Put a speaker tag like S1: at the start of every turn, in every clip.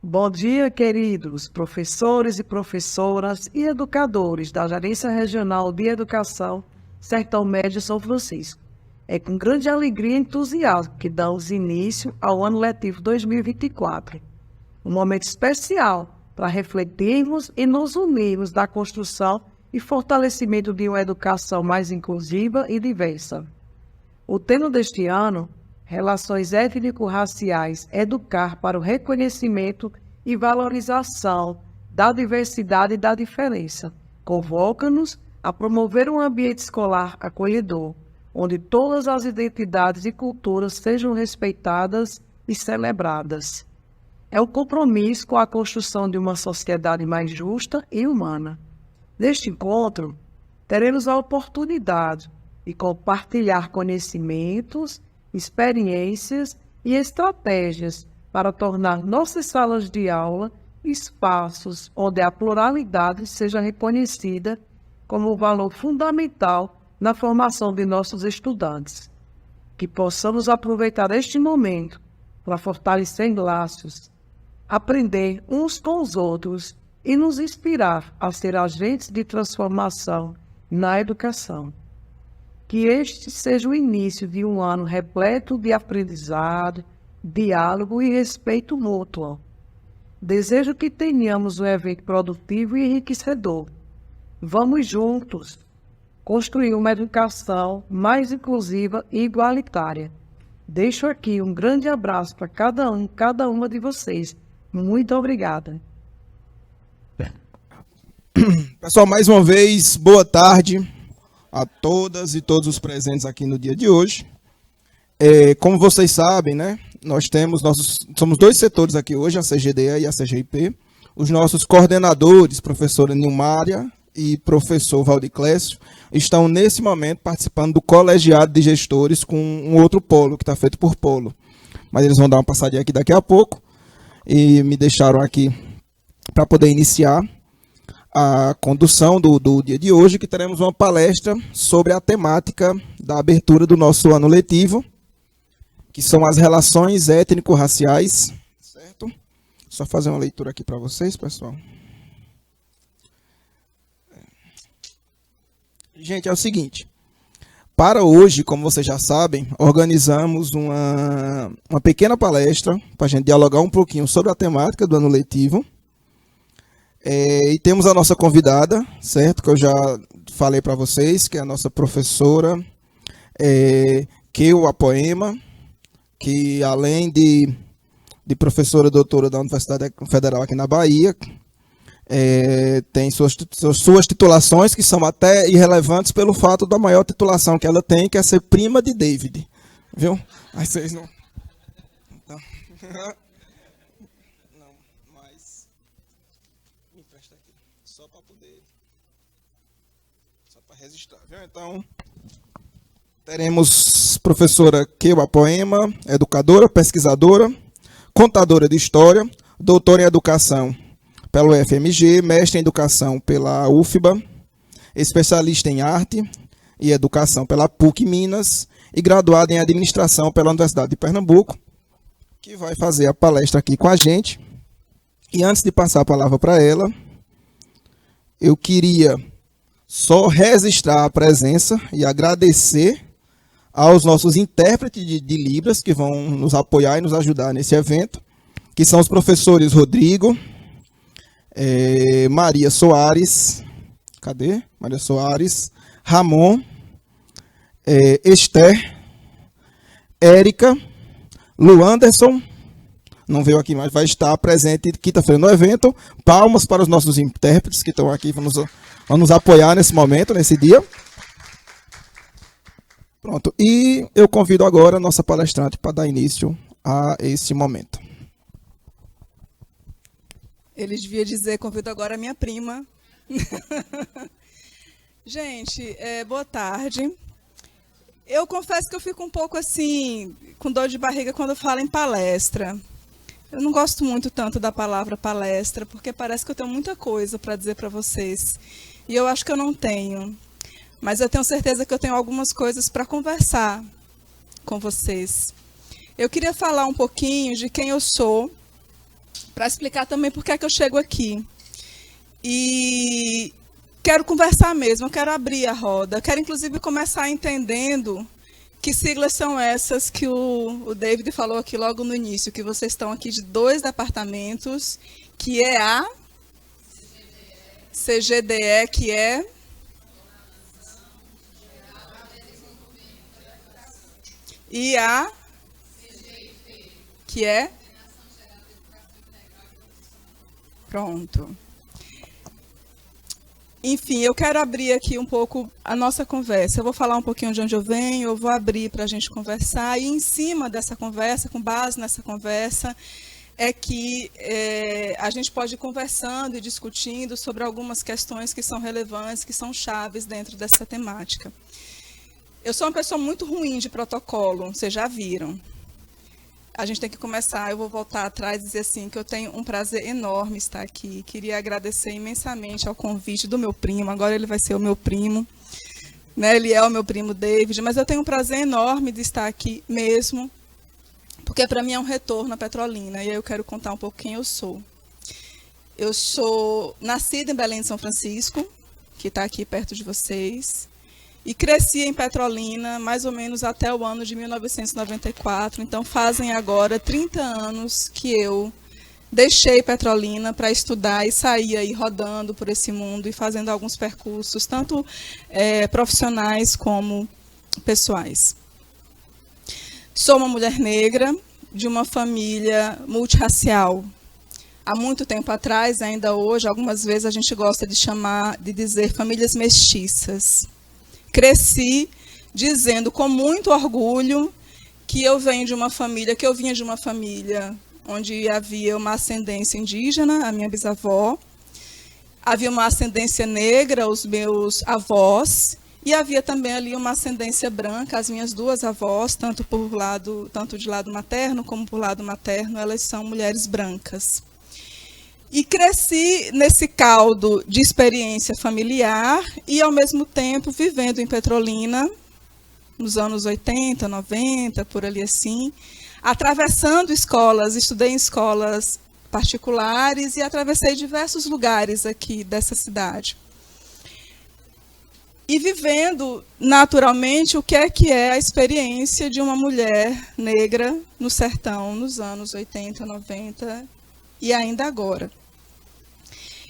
S1: Bom dia, queridos professores e professoras e educadores da Gerência Regional de Educação Sertão Médio São Francisco. É com grande alegria e entusiasmo que damos início ao ano letivo 2024. Um momento especial para refletirmos e nos unirmos na construção e fortalecimento de uma educação mais inclusiva e diversa. O tema deste ano, Relações Étnico-Raciais, Educar para o Reconhecimento e Valorização da Diversidade e da Diferença, convoca-nos a promover um ambiente escolar acolhedor, onde todas as identidades e culturas sejam respeitadas e celebradas. É um compromisso com a construção de uma sociedade mais justa e humana. Neste encontro, teremos a oportunidade de compartilhar conhecimentos, experiências e estratégias para tornar nossas salas de aula espaços onde a pluralidade seja reconhecida como um valor fundamental na formação de nossos estudantes. Que possamos aproveitar este momento para fortalecer laços, aprender uns com os outros e nos inspirar a ser agentes de transformação na educação. Que este seja o início de um ano repleto de aprendizado, diálogo e respeito mútuo. Desejo que tenhamos um evento produtivo e enriquecedor. Vamos juntos construir uma educação mais inclusiva e igualitária. Deixo aqui um grande abraço para cada uma de vocês. Muito obrigada.
S2: Pessoal, mais uma vez, boa tarde a todas e todos os presentes aqui no dia de hoje. Como vocês sabem, né, somos dois setores aqui hoje, a CGDA e a CGIP. Os nossos coordenadores, professora Nilmária e professor Valdiclésio, estão nesse momento participando do colegiado de gestores com um outro polo, que está feito por polo. Mas eles vão dar uma passadinha aqui daqui a pouco e me deixaram aqui para poder iniciar a condução do dia de hoje, que teremos uma palestra sobre a temática da abertura do nosso ano letivo, que são as relações étnico-raciais, certo? Só fazer uma leitura aqui para vocês, pessoal. Gente, é o seguinte, para hoje, como vocês já sabem, organizamos uma pequena palestra para a gente dialogar um pouquinho sobre a temática do ano letivo. E temos a nossa convidada, certo? Que eu já falei para vocês, que é a nossa professora Keua Poema, que além de professora doutora da Universidade Federal aqui na Bahia, tem suas titulações que são até irrelevantes pelo fato da maior titulação que ela tem, que é ser prima de David. Viu? Aí vocês não... Então... Só para registrar, viu? Então, teremos professora Keua Poema, educadora, pesquisadora, contadora de história, doutora em educação pelo UFMG, mestre em educação pela UFBA, especialista em arte e educação pela PUC Minas e graduada em administração pela Universidade de Pernambuco, que vai fazer a palestra aqui com a gente. E antes de passar a palavra para ela, eu queria só registrar a presença e agradecer aos nossos intérpretes de Libras que vão nos apoiar e nos ajudar nesse evento, que são os professores Rodrigo, Maria Soares, Maria Soares, Ramon, Esther, Érica, Luanderson, não veio aqui, mas vai estar presente quinta-feira no evento. Palmas para os nossos intérpretes que estão aqui, vão nos apoiar nesse momento, nesse dia. Pronto, e eu convido agora a nossa palestrante para dar início a esse momento.
S3: Ele devia dizer, convido agora a minha prima. Gente, boa tarde. Eu confesso que eu fico um pouco assim, com dor de barriga quando eu falo em palestra. Eu não gosto muito tanto da palavra palestra, porque parece que eu tenho muita coisa para dizer para vocês. E eu acho que eu não tenho. Mas eu tenho certeza que eu tenho algumas coisas para conversar com vocês. Eu queria falar um pouquinho de quem eu sou, para explicar também por que é que eu chego aqui. E quero conversar mesmo, eu quero abrir a roda, quero inclusive começar entendendo que siglas são essas que o David falou aqui logo no início, que vocês estão aqui de 2 departamentos, que é a CGDE, que é e a que é pronto. Enfim, eu quero abrir aqui um pouco a nossa conversa. Eu vou falar um pouquinho de onde eu venho, eu vou abrir para a gente conversar, e em cima dessa conversa, com base nessa conversa, é que a gente pode ir conversando e discutindo sobre algumas questões que são relevantes, que são chaves dentro dessa temática. Eu sou uma pessoa muito ruim de protocolo, vocês já viram. A gente tem que começar, eu vou voltar atrás e dizer assim, que eu tenho um prazer enorme estar aqui. Queria agradecer imensamente ao convite do meu primo, agora ele vai ser o meu primo, né? Ele é o meu primo David, mas eu tenho um prazer enorme de estar aqui mesmo, porque para mim é um retorno à Petrolina, e aí eu quero contar um pouco quem eu sou. Eu sou nascida em Belém de São Francisco, que está aqui perto de vocês, e cresci em Petrolina mais ou menos até o ano de 1994, então fazem agora 30 anos que eu deixei Petrolina para estudar e sair aí rodando por esse mundo e fazendo alguns percursos, tanto profissionais como pessoais. Sou uma mulher negra de uma família multirracial. Há muito tempo atrás, ainda hoje, algumas vezes a gente gosta de dizer famílias mestiças. Cresci dizendo com muito orgulho que eu vinha de uma família onde havia uma ascendência indígena, a minha bisavó, havia uma ascendência negra, os meus avós, e havia também ali uma ascendência branca, as minhas 2 avós, tanto de lado materno como por lado materno, elas são mulheres brancas. E cresci nesse caldo de experiência familiar e, ao mesmo tempo, vivendo em Petrolina, nos anos 80, 90, por ali assim, atravessando escolas, estudei em escolas particulares e atravessei diversos lugares aqui dessa cidade. E vivendo, naturalmente, o que é a experiência de uma mulher negra no sertão, nos anos 80, 90 e ainda agora.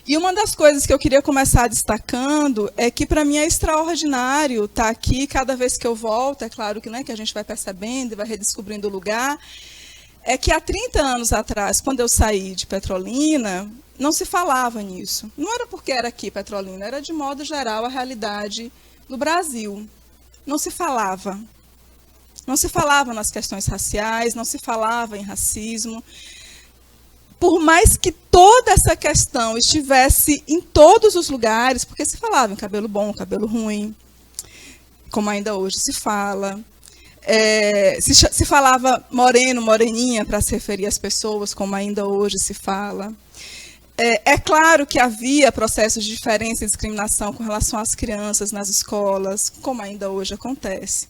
S3: E uma das coisas que eu queria começar destacando é que, para mim, é extraordinário estar aqui cada vez que eu volto, é claro que, né, que a gente vai percebendo e vai redescobrindo o lugar, é que há 30 anos atrás, quando eu saí de Petrolina, não se falava nisso. Não era porque era aqui Petrolina, era de modo geral a realidade do Brasil. Não se falava. Não se falava nas questões raciais, não se falava em racismo. Por mais que toda essa questão estivesse em todos os lugares, porque se falava em cabelo bom, cabelo ruim, como ainda hoje se fala, se falava moreno, moreninha, para se referir às pessoas, como ainda hoje se fala. É claro que havia processos de diferença e discriminação com relação às crianças nas escolas, como ainda hoje acontece.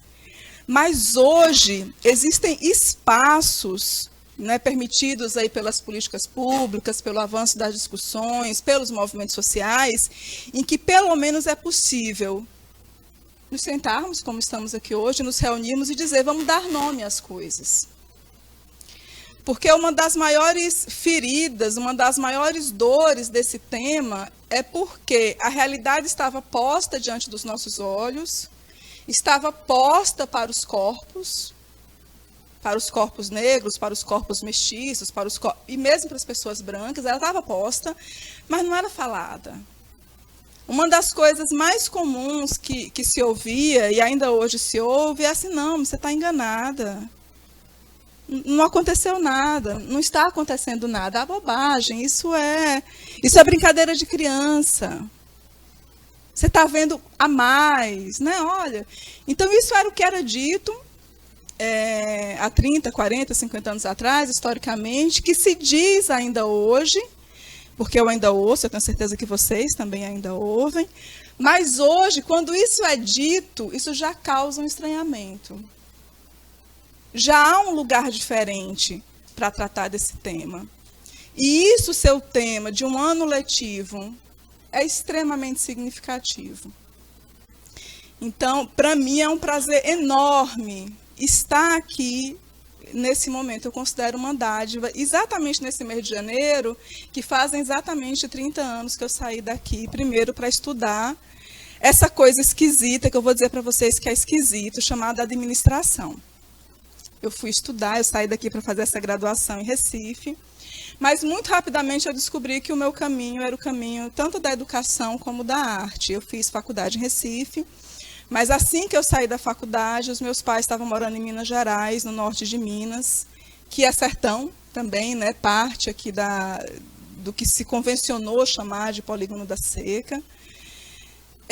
S3: Mas hoje existem espaços, né, permitidos aí pelas políticas públicas, pelo avanço das discussões, pelos movimentos sociais, em que pelo menos é possível nos sentarmos, como estamos aqui hoje, nos reunirmos e dizer, vamos dar nome às coisas. Porque uma das maiores feridas, uma das maiores dores desse tema é porque a realidade estava posta diante dos nossos olhos, estava posta para os corpos negros, para os corpos mestiços, e mesmo para as pessoas brancas, ela estava posta, mas não era falada. Uma das coisas mais comuns que se ouvia, e ainda hoje se ouve, é assim, não, você está enganada. Não aconteceu nada, não está acontecendo nada. É bobagem, isso é brincadeira de criança. Você está vendo a mais, né? Olha, então isso era o que era dito há 30, 40, 50 anos atrás, historicamente, que se diz ainda hoje, porque eu ainda ouço, eu tenho certeza que vocês também ainda ouvem, mas hoje, quando isso é dito, isso já causa um estranhamento. Já há um lugar diferente para tratar desse tema. E isso, seu tema de um ano letivo, é extremamente significativo. Então, para mim, é um prazer enorme estar aqui nesse momento. Eu considero uma dádiva, exatamente nesse mês de janeiro, que fazem exatamente 30 anos que eu saí daqui, primeiro para estudar essa coisa esquisita, que eu vou dizer para vocês que é esquisito, chamada administração. Eu fui estudar, eu saí daqui para fazer essa graduação em Recife, mas muito rapidamente eu descobri que o meu caminho era o caminho tanto da educação como da arte. Eu fiz faculdade em Recife, mas assim que eu saí da faculdade, os meus pais estavam morando em Minas Gerais, no norte de Minas, que é sertão também, né, parte aqui do que se convencionou chamar de Polígono da Seca.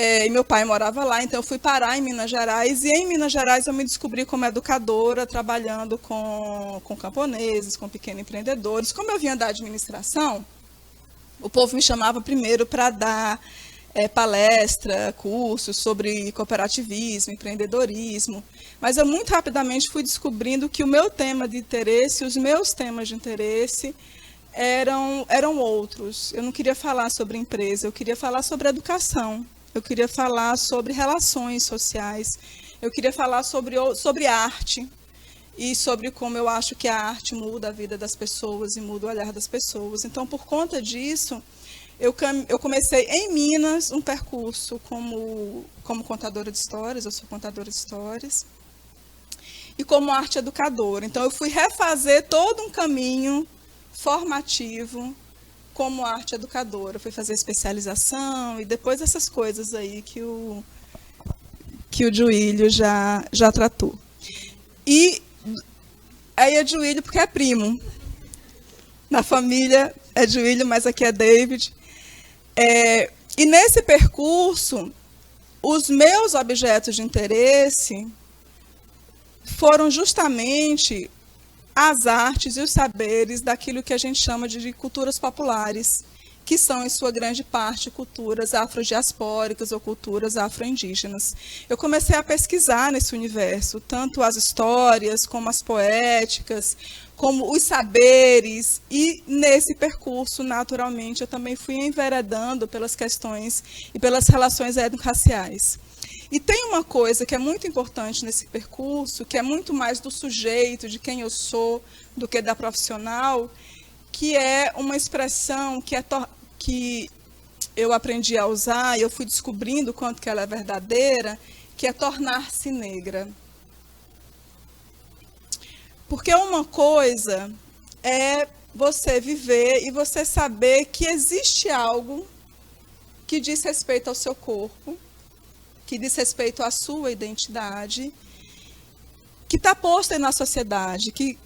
S3: E meu pai morava lá, então eu fui parar em Minas Gerais, e em Minas Gerais eu me descobri como educadora, trabalhando com camponeses, com pequenos empreendedores. Como eu vinha da administração, o povo me chamava primeiro para dar palestra, cursos sobre cooperativismo, empreendedorismo, mas eu muito rapidamente fui descobrindo que o meu tema de interesse, os meus temas de interesse eram outros. Eu não queria falar sobre empresa, eu queria falar sobre educação. Eu queria falar sobre relações sociais, eu queria falar sobre arte e sobre como eu acho que a arte muda a vida das pessoas e muda o olhar das pessoas. Então, por conta disso, eu comecei em Minas um percurso como contadora de histórias, eu sou contadora de histórias, e como arte educadora. Então, eu fui refazer todo um caminho formativo como arte educadora, fui fazer especialização e depois essas coisas aí que o Duílio já tratou. E aí é Duílio porque é primo. Na família é Duílio, mas aqui é David. E nesse percurso, os meus objetos de interesse foram justamente as artes e os saberes daquilo que a gente chama de culturas populares, que são, em sua grande parte, culturas afrodiaspóricas ou culturas afro-indígenas. Eu comecei a pesquisar nesse universo, tanto as histórias, como as poéticas, como os saberes, e nesse percurso, naturalmente, eu também fui enveredando pelas questões e pelas relações étnico-raciais. E tem uma coisa que é muito importante nesse percurso, que é muito mais do sujeito, de quem eu sou, do que da profissional, que é uma expressão que eu aprendi a usar e eu fui descobrindo quanto que ela é verdadeira, que é tornar-se negra. Porque uma coisa é você viver e você saber que existe algo que diz respeito ao seu corpo, que diz respeito à sua identidade, que está posta aí na sociedade, que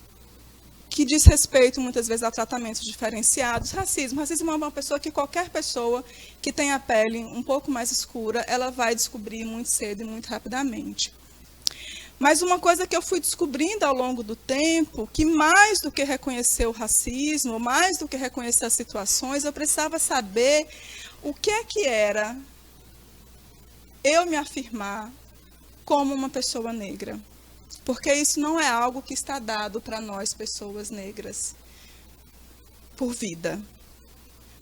S3: diz respeito, muitas vezes, a tratamentos diferenciados. Racismo é uma pessoa que qualquer pessoa que tem a pele um pouco mais escura, ela vai descobrir muito cedo e muito rapidamente. Mas uma coisa que eu fui descobrindo ao longo do tempo, que mais do que reconhecer o racismo, mais do que reconhecer as situações, eu precisava saber o que é que era eu me afirmar como uma pessoa negra. Porque isso não é algo que está dado para nós, pessoas negras, por vida.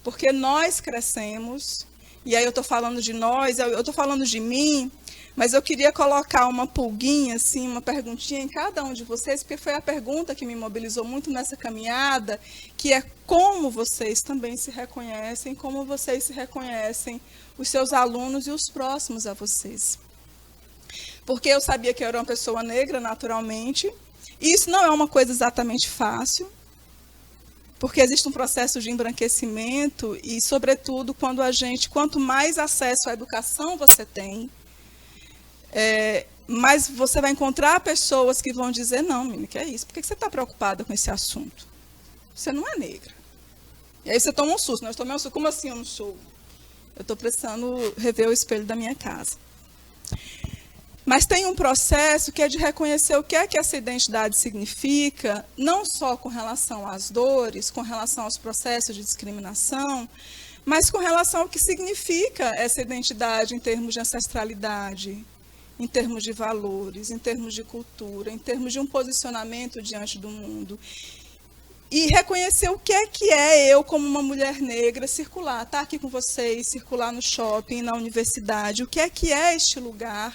S3: Porque nós crescemos, e aí eu estou falando de nós, eu estou falando de mim, mas eu queria colocar uma pulguinha, assim, uma perguntinha em cada um de vocês, porque foi a pergunta que me mobilizou muito nessa caminhada, que é como vocês também se reconhecem, como vocês se reconhecem os seus alunos e os próximos a vocês. Porque eu sabia que eu era uma pessoa negra, naturalmente, e isso não é uma coisa exatamente fácil, porque existe um processo de embranquecimento e, sobretudo, quanto mais acesso à educação você tem, mas você vai encontrar pessoas que vão dizer, não, menina, que é isso? Por que você está preocupada com esse assunto? Você não é negra. E aí você toma um susto, né? Eu tomei um susto, como assim eu não sou? Eu estou precisando rever o espelho da minha casa. Mas tem um processo que é de reconhecer o que é que essa identidade significa, não só com relação às dores, com relação aos processos de discriminação, mas com relação ao que significa essa identidade em termos de ancestralidade, em termos de valores, em termos de cultura, em termos de um posicionamento diante do mundo. e reconhecer o que é eu, como uma mulher negra, circular, estar aqui com vocês, circular no shopping, na universidade, o que é este lugar,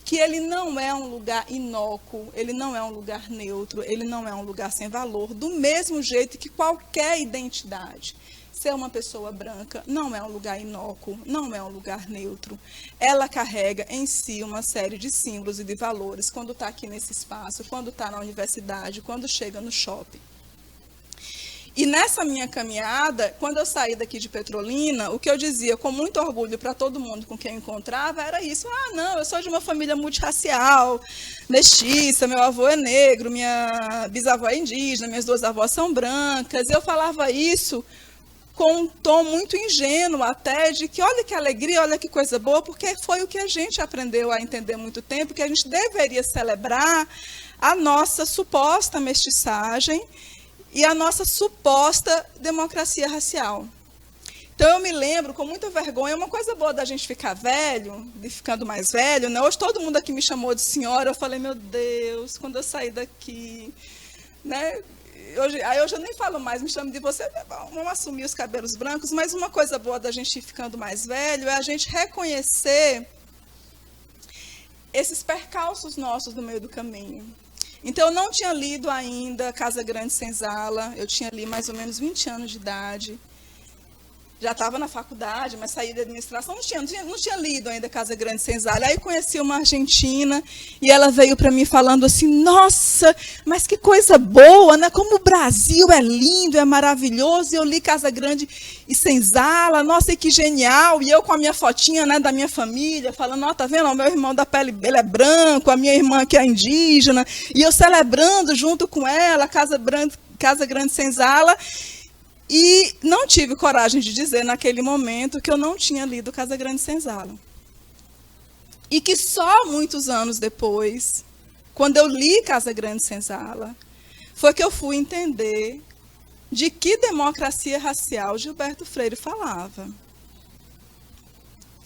S3: que ele não é um lugar inócuo, ele não é um lugar neutro, ele não é um lugar sem valor, do mesmo jeito que qualquer identidade. Ser uma pessoa branca não é um lugar inócuo, não é um lugar neutro. Ela carrega em si uma série de símbolos e de valores quando está aqui nesse espaço, quando está na universidade, quando chega no shopping. E nessa minha caminhada, quando eu saí daqui de Petrolina, o que eu dizia com muito orgulho para todo mundo com quem eu encontrava era isso. Ah, não, eu sou de uma família multirracial, mestiça, meu avô é negro, minha bisavó é indígena, minhas duas avós são brancas. Eu falava isso com um tom muito ingênuo até, de que olha que alegria, olha que coisa boa, porque foi o que a gente aprendeu a entender há muito tempo, que a gente deveria celebrar a nossa suposta mestiçagem e a nossa suposta democracia racial. Então, eu me lembro com muita vergonha, uma coisa boa da gente ficar velho, de ficando mais velho, né? Hoje todo mundo aqui me chamou de senhora, eu falei, meu Deus, quando eu sair daqui, né? Hoje eu nem falo mais, me chamo de você, vamos assumir os cabelos brancos, mas uma coisa boa da gente ir ficando mais velho é a gente reconhecer esses percalços nossos no meio do caminho. Então, eu não tinha lido ainda Casa Grande Senzala, eu tinha lido mais ou menos 20 anos de idade. Já estava na faculdade, mas saí da administração, não tinha lido ainda Casa Grande Senzala. Aí conheci uma argentina e ela veio para mim falando assim, nossa, mas que coisa boa, né? Como o Brasil é lindo, é maravilhoso. E eu li Casa Grande e Senzala, nossa, e que genial. E eu com a minha fotinha, né, da minha família, falando, ó, tá vendo? O meu irmão da pele, ele é branco, a minha irmã que é indígena. E eu celebrando junto com ela Casa Grande Senzala. E não tive coragem de dizer naquele momento que eu não tinha lido Casa Grande Senzala. E que só muitos anos depois, quando eu li Casa Grande Senzala, foi que eu fui entender de que democracia racial Gilberto Freire falava.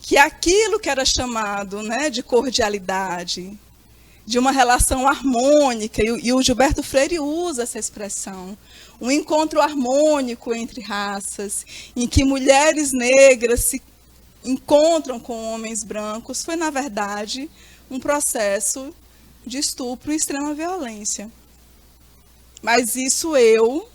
S3: Que aquilo que era chamado, né, de cordialidade, de uma relação harmônica, e o Gilberto Freire usa essa expressão, um encontro harmônico entre raças, em que mulheres negras se encontram com homens brancos, foi, na verdade, um processo de estupro e extrema violência. Mas isso eu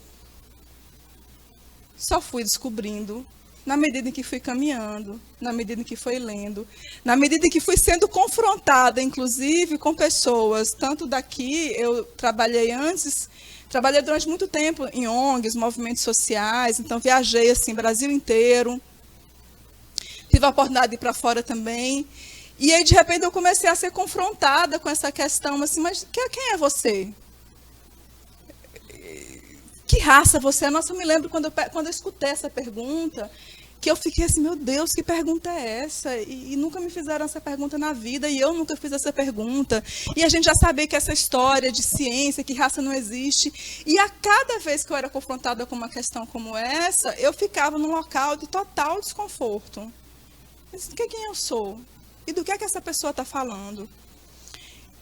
S3: só fui descobrindo na medida em que fui caminhando, na medida em que fui lendo, na medida em que fui sendo confrontada, inclusive, com pessoas, tanto daqui, eu trabalhei durante muito tempo em ONGs, movimentos sociais, então viajei assim, Brasil inteiro, tive a oportunidade de ir para fora também, e aí de repente eu comecei a ser confrontada com essa questão, assim, mas quem é você? Que raça você é? Nossa, eu me lembro quando eu escutei essa pergunta, que eu fiquei assim, meu Deus, que pergunta é essa? E nunca me fizeram essa pergunta na vida, e eu nunca fiz essa pergunta. E a gente já sabia que essa história de ciência, que raça não existe. E a cada vez que eu era confrontada com uma questão como essa, eu ficava num local de total desconforto. Mas quem eu sou? E do que é que essa pessoa está falando?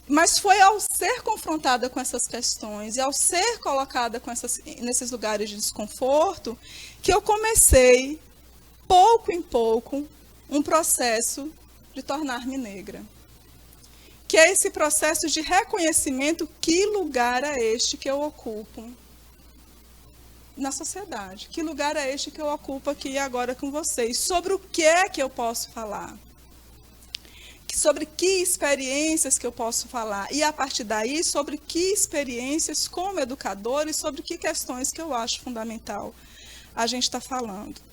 S3: Mas foi ao ser confrontada com essas questões e ao ser colocada nesses lugares de desconforto que eu comecei, pouco em pouco, um processo de tornar-me negra. Que é esse processo de reconhecimento, que lugar é este que eu ocupo na sociedade? Que lugar é este que eu ocupo aqui e agora com vocês? Sobre o que é que eu posso falar? Sobre que experiências que eu posso falar? E, a partir daí, sobre que experiências como educadora e sobre que questões que eu acho fundamental a gente está falando.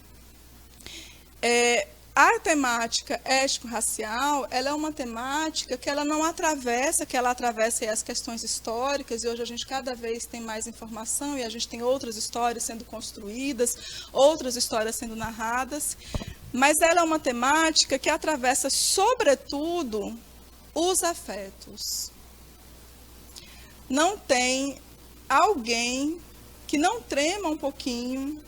S3: A temática étnico-racial, ela é uma temática que ela não atravessa, que ela atravessa as questões históricas, e hoje a gente cada vez tem mais informação, e a gente tem outras histórias sendo construídas, outras histórias sendo narradas, mas ela é uma temática que atravessa, sobretudo, os afetos. Não tem alguém que não trema um pouquinho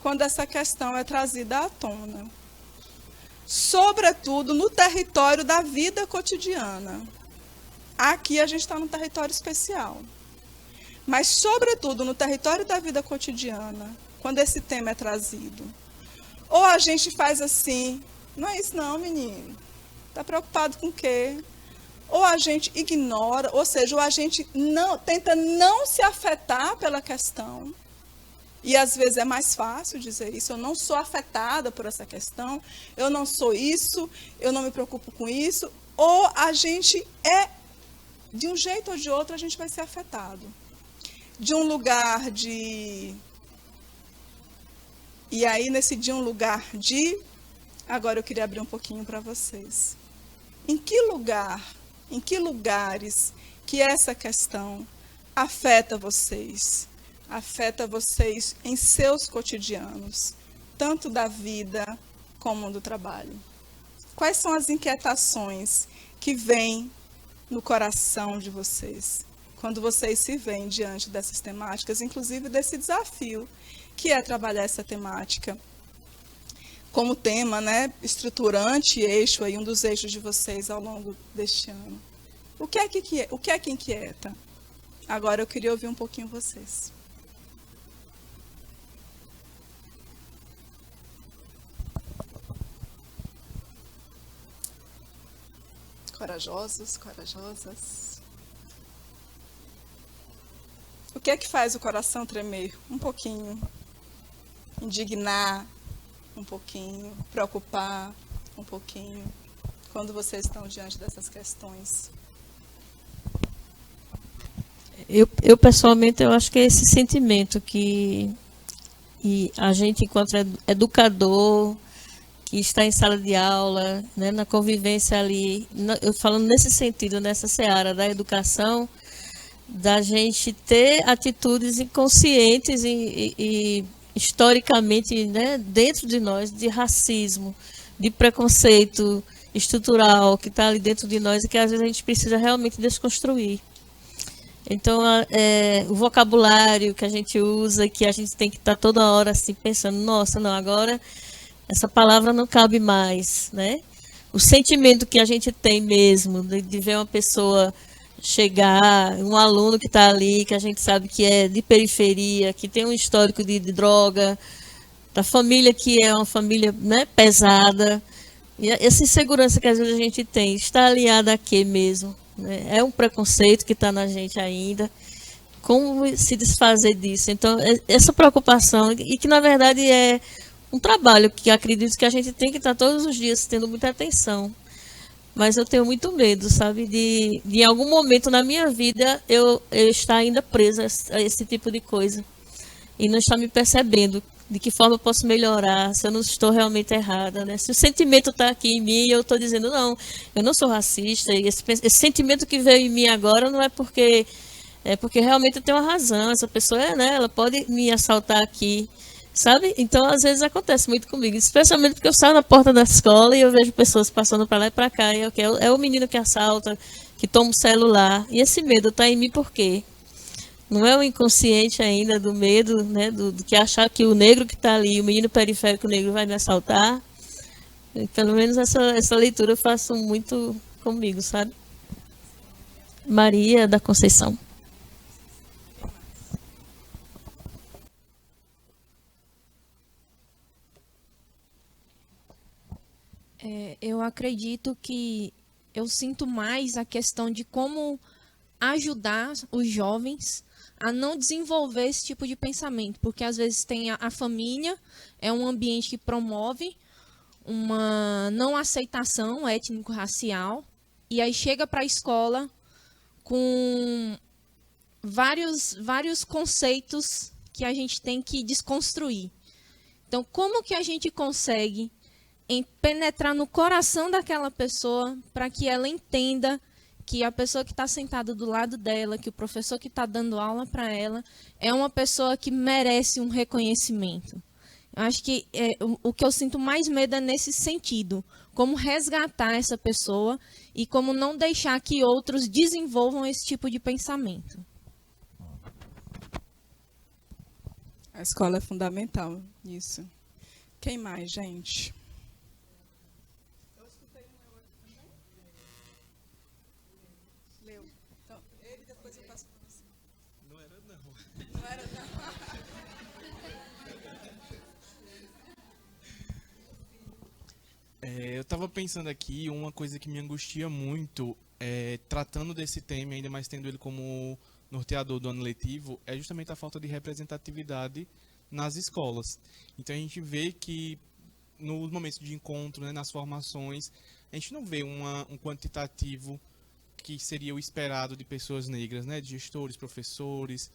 S3: quando essa questão é trazida à tona. Sobretudo no território da vida cotidiana. Aqui a gente está num território especial. mas, sobretudo, no território da vida cotidiana, quando esse tema é trazido. Ou a gente faz assim, não é isso não, menino. Está preocupado com o quê? Ou a gente ignora, ou seja, ou a gente tenta não se afetar pela questão. E às vezes é mais fácil dizer isso, eu não sou afetada por essa questão, eu não sou isso, eu não me preocupo com isso. Ou a gente de um jeito ou de outro, a gente vai ser afetado. De um lugar de... E aí, nesse de um lugar de... Agora eu queria abrir um pouquinho para vocês. Em que lugares que essa questão afeta vocês? Afeta vocês em seus cotidianos, tanto da vida como do trabalho. Quais são as inquietações que vêm no coração de vocês, quando vocês se veem diante dessas temáticas, inclusive desse desafio, que é trabalhar essa temática como tema, né, estruturante, eixo, aí, um dos eixos de vocês ao longo deste ano? O que é que inquieta? Agora eu queria ouvir um pouquinho vocês. Corajosos, corajosas. O que é que faz o coração tremer? Um pouquinho. Indignar um pouquinho. Preocupar um pouquinho. Quando vocês estão diante dessas questões.
S4: Eu pessoalmente, eu acho que é esse sentimento que a gente, enquanto educador, que está em sala de aula, né, na convivência ali, eu falando nesse sentido, nessa seara da educação, da gente ter atitudes inconscientes e historicamente, né, dentro de nós, de racismo, de preconceito estrutural que está ali dentro de nós e que às vezes a gente precisa realmente desconstruir. Então, o vocabulário que a gente usa, que a gente tem que estar toda hora assim pensando, nossa, não, agora essa palavra não cabe mais, né? O sentimento que a gente tem mesmo de ver uma pessoa chegar, um aluno que está ali, que a gente sabe que é de periferia, que tem um histórico de droga, da família que é uma família, né, pesada. E essa insegurança que às vezes a gente tem, está aliada a quê mesmo? Né? É um preconceito que está na gente ainda. Como se desfazer disso? Então, essa preocupação, e que na verdade é um trabalho que acredito que a gente tem que estar todos os dias tendo muita atenção. Mas eu tenho muito medo, sabe, de em algum momento na minha vida eu estar ainda presa a esse tipo de coisa. E não estar me percebendo de que forma eu posso melhorar, se eu não estou realmente errada, né? Se o sentimento está aqui em mim e eu estou dizendo, não, eu não sou racista, e esse sentimento que veio em mim agora não é porque... É porque realmente eu tenho uma razão, essa pessoa, né, ela pode me assaltar aqui, sabe? Então, às vezes acontece muito comigo, especialmente porque eu saio na porta da escola e eu vejo pessoas passando para lá e para cá, e é o menino que assalta, que toma o celular, e esse medo está em mim por quê? Não é o inconsciente ainda do medo, né, do que achar que o negro que está ali, o menino periférico negro vai me assaltar? E, pelo menos essa leitura eu faço muito comigo, sabe? Maria da Conceição.
S5: Eu acredito que eu sinto mais a questão de como ajudar os jovens a não desenvolver esse tipo de pensamento, porque às vezes tem a família, é um ambiente que promove uma não aceitação étnico-racial, e aí chega para a escola com vários conceitos que a gente tem que desconstruir. Então, como que a gente consegue penetrar no coração daquela pessoa para que ela entenda que a pessoa que está sentada do lado dela, que o professor que está dando aula para ela, é uma pessoa que merece um reconhecimento. Eu acho que o que eu sinto mais medo é nesse sentido, como resgatar essa pessoa e como não deixar que outros desenvolvam esse tipo de pensamento.
S3: A escola é fundamental nisso. Quem mais, gente?
S6: Eu estava pensando aqui, uma coisa que me angustia muito, tratando desse tema, ainda mais tendo ele como norteador do ano letivo, é justamente a falta de representatividade nas escolas. Então a gente vê que nos momentos de encontro, né, nas formações, a gente não vê um quantitativo que seria o esperado de pessoas negras, né, de gestores, professores,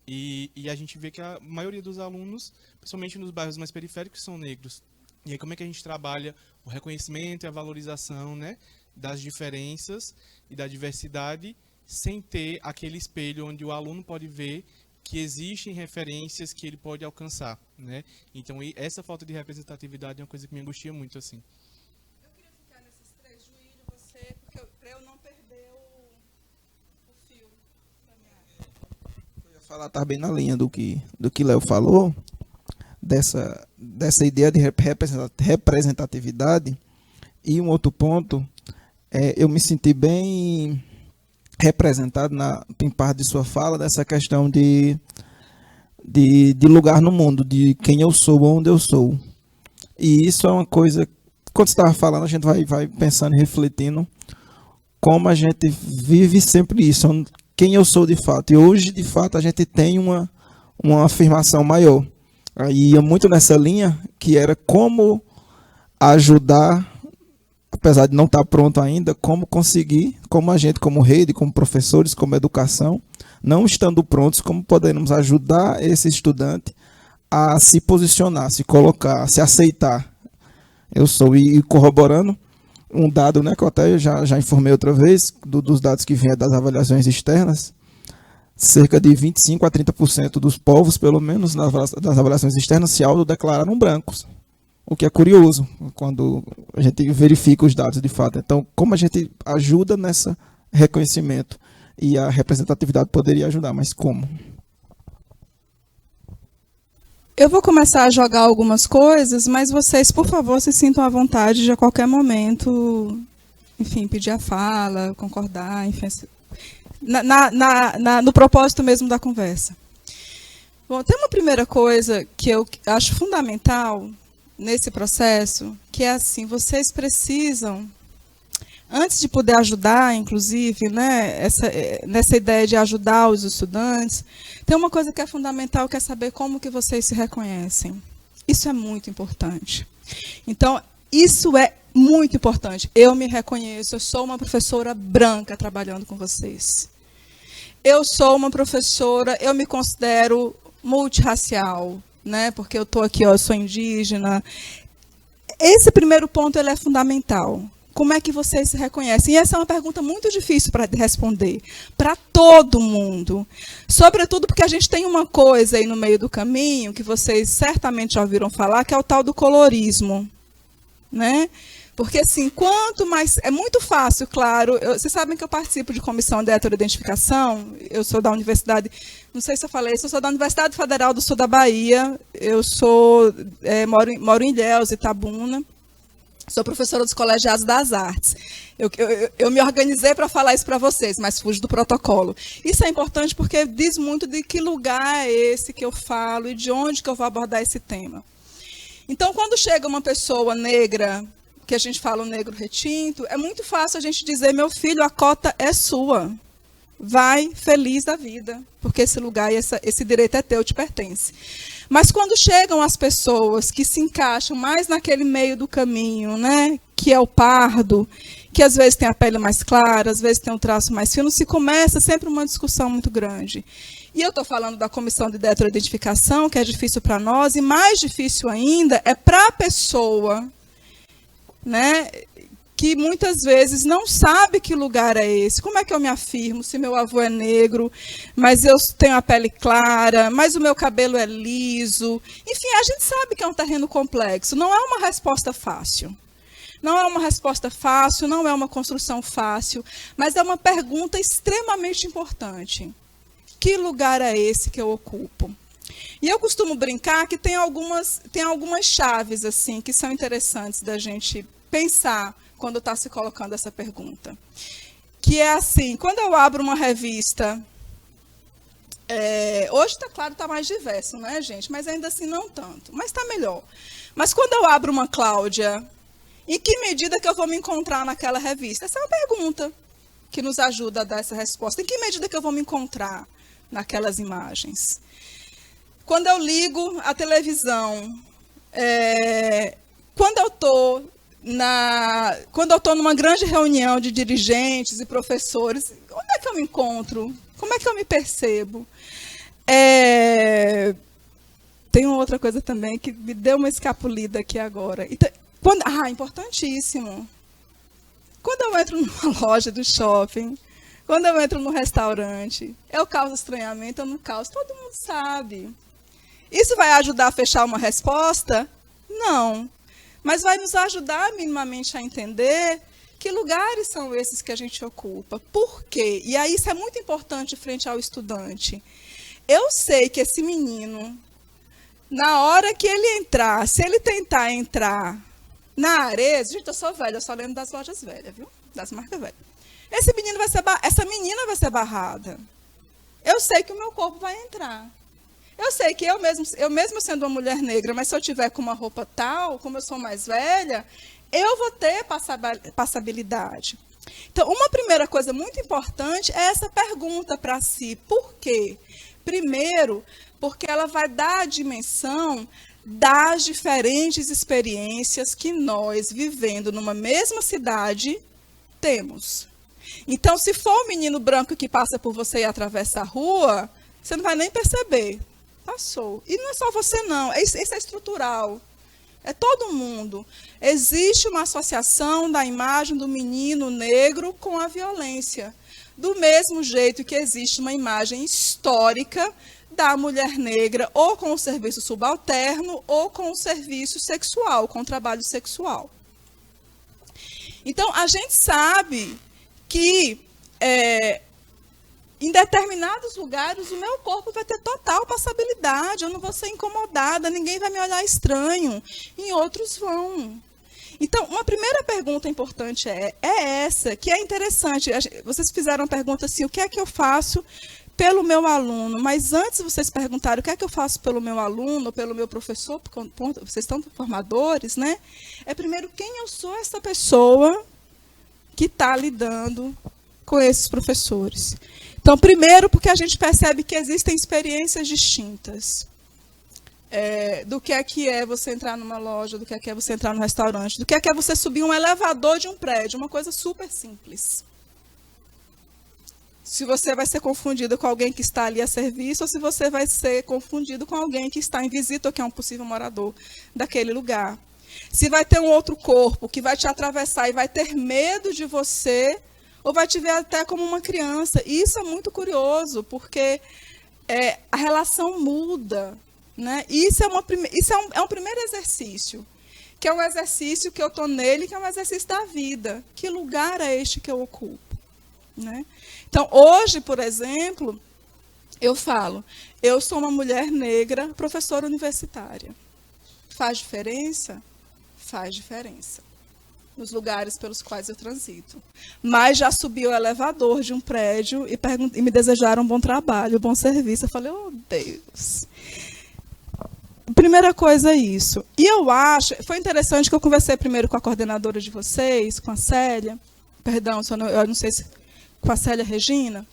S6: e a gente vê que a maioria dos alunos, principalmente nos bairros mais periféricos, são negros. E aí como é que a gente trabalha o reconhecimento e a valorização, né, das diferenças e da diversidade, sem ter aquele espelho onde o aluno pode ver que existem referências que ele pode alcançar, né? Então, essa falta de representatividade é uma coisa que me angustia muito, assim.
S3: Eu queria ficar nesses três, Juílio, você, para eu não perder o fio da minha área.
S2: Eu ia falar, tá bem na linha do que Léo falou, dessa ideia de representatividade. E um outro ponto, eu me senti bem representado em parte de sua fala, dessa questão de lugar no mundo, de quem eu sou, onde eu sou. E isso é uma coisa, quando você estava falando, a gente vai pensando e refletindo como a gente vive sempre isso, quem eu sou de fato. E hoje, de fato, a gente tem uma afirmação maior. Aí ia muito nessa linha, que era como ajudar, apesar de não estar pronto ainda, como conseguir, como a gente, como rede, como professores, como educação, não estando prontos, como podemos ajudar esse estudante a se posicionar, se colocar, se aceitar. Eu sou, e corroborando um dado, né, que eu até já informei outra vez, dos dados que vinham das avaliações externas, cerca de 25% a 30% dos povos, pelo menos das avaliações externas, se autodeclararam brancos. O que é curioso, quando a gente verifica os dados de fato. Então, como a gente ajuda nesse reconhecimento? E a representatividade poderia ajudar, mas como?
S3: Eu vou começar a jogar algumas coisas, mas vocês, por favor, se sintam à vontade de a qualquer momento, enfim, pedir a fala, concordar, enfim, no propósito mesmo da conversa. Bom, tem uma primeira coisa que eu acho fundamental nesse processo, que é assim, vocês precisam, antes de poder ajudar, inclusive, né, nessa ideia de ajudar os estudantes, tem uma coisa que é fundamental, que é saber como que vocês se reconhecem. Isso é muito importante. Então, isso é muito importante. Eu me reconheço, eu sou uma professora branca trabalhando com vocês. Eu sou uma professora, eu me considero multirracial, né? Porque eu estou aqui, eu sou indígena. Esse primeiro ponto ele é fundamental. Como é que vocês se reconhecem? E essa é uma pergunta muito difícil para responder, para todo mundo. Sobretudo porque a gente tem uma coisa aí no meio do caminho, que vocês certamente já ouviram falar, que é o tal do colorismo, né? Porque, assim, quanto mais... É muito fácil, claro. Vocês sabem que eu participo de comissão de heteroidentificação. Eu sou da universidade... Não sei se eu falei isso. Eu sou da Universidade Federal do Sul da Bahia. Eu moro em Ilhéus, Itabuna. Sou professora dos Colegiados das Artes. Eu me organizei para falar isso para vocês, mas fujo do protocolo. Isso é importante porque diz muito de que lugar é esse que eu falo e de onde que eu vou abordar esse tema. Então, quando chega uma pessoa negra, que a gente fala o negro retinto, é muito fácil a gente dizer, meu filho, a cota é sua. Vai feliz da vida, porque esse lugar e esse direito é teu, te pertence. Mas quando chegam as pessoas que se encaixam mais naquele meio do caminho, né, que é o pardo, que às vezes tem a pele mais clara, às vezes tem um traço mais fino, se começa sempre uma discussão muito grande. E eu estou falando da comissão de heteroidentificação, que é difícil para nós, e mais difícil ainda é para a pessoa, né, que muitas vezes não sabe que lugar é esse. Como é que eu me afirmo se meu avô é negro, mas eu tenho a pele clara, mas o meu cabelo é liso? Enfim, a gente sabe que é um terreno complexo. Não é uma resposta fácil. Não é uma resposta fácil, não é uma construção fácil, mas é uma pergunta extremamente importante. Que lugar é esse que eu ocupo? E eu costumo brincar que tem algumas chaves assim, que são interessantes da gente pensar quando está se colocando essa pergunta. Que é assim, quando eu abro uma revista Hoje, tá claro, está mais diverso, né, gente? Mas ainda assim não tanto. Mas está melhor. Mas quando eu abro uma Cláudia, em que medida que eu vou me encontrar naquela revista? Essa é uma pergunta que nos ajuda a dar essa resposta. Em que medida que eu vou me encontrar naquelas imagens? Quando eu ligo a televisão, quando eu estou numa grande reunião de dirigentes e professores, onde é que eu me encontro? Como é que eu me percebo? Tem uma outra coisa também que me deu uma escapulida aqui agora. Então, importantíssimo. Quando eu entro numa loja do shopping, quando eu entro num restaurante, eu causo estranhamento ou não causo? Todo mundo sabe. Isso vai ajudar a fechar uma resposta? Não. Mas vai nos ajudar minimamente a entender que lugares são esses que a gente ocupa. Por quê? E aí isso é muito importante frente ao estudante. Eu sei que esse menino, na hora que ele entrar, se ele tentar entrar na Arezzo, gente, eu sou velha, eu só lembro das lojas velhas, viu? Das marcas velhas. Essa menina vai ser barrada. Eu sei que o meu corpo vai entrar. Eu sei que eu mesmo sendo uma mulher negra, mas se eu tiver com uma roupa tal, como eu sou mais velha, eu vou ter passabilidade. Então, uma primeira coisa muito importante é essa pergunta para si. Por quê? Primeiro, porque ela vai dar a dimensão das diferentes experiências que nós, vivendo numa mesma cidade, temos. Então, se for um menino branco que passa por você e atravessa a rua, você não vai nem perceber. Passou. E não é só você, não. Isso é estrutural. É todo mundo. Existe uma associação da imagem do menino negro com a violência. Do mesmo jeito que existe uma imagem histórica da mulher negra ou com o serviço subalterno ou com o serviço sexual, com o trabalho sexual. Então, a gente sabe que em determinados lugares o meu corpo vai ter total passabilidade, eu não vou ser incomodada, ninguém vai me olhar estranho, em outros vão. Então, uma primeira pergunta importante é essa, que é interessante. Vocês fizeram a pergunta assim, o que é que eu faço pelo meu aluno? Mas antes de vocês perguntarem o que é que eu faço pelo meu aluno, pelo meu professor, porque vocês estão formadores, né? É primeiro quem eu sou essa pessoa que está lidando com esses professores. Então, primeiro, porque a gente percebe que existem experiências distintas. Do que é você entrar numa loja, do que é você entrar num restaurante, do que é você subir um elevador de um prédio, uma coisa super simples. Se você vai ser confundido com alguém que está ali a serviço, ou se você vai ser confundido com alguém que está em visita ou que é um possível morador daquele lugar. Se vai ter um outro corpo que vai te atravessar e vai ter medo de você, ou vai te ver até como uma criança. E isso é muito curioso, porque a relação muda. Né? Isso é um primeiro exercício, que é um exercício que eu estou nele, que é um exercício da vida. Que lugar é este que eu ocupo? Né? Então, hoje, por exemplo, eu falo, eu sou uma mulher negra, professora universitária. Faz diferença? Faz diferença. Nos lugares pelos quais eu transito. Mas já subi o elevador de um prédio e me desejaram um bom trabalho, um bom serviço. Eu falei, oh, Deus. Primeira coisa é isso. E eu acho, foi interessante que eu conversei primeiro com a coordenadora de vocês, com a Célia, perdão, eu não sei se com a Célia Regina,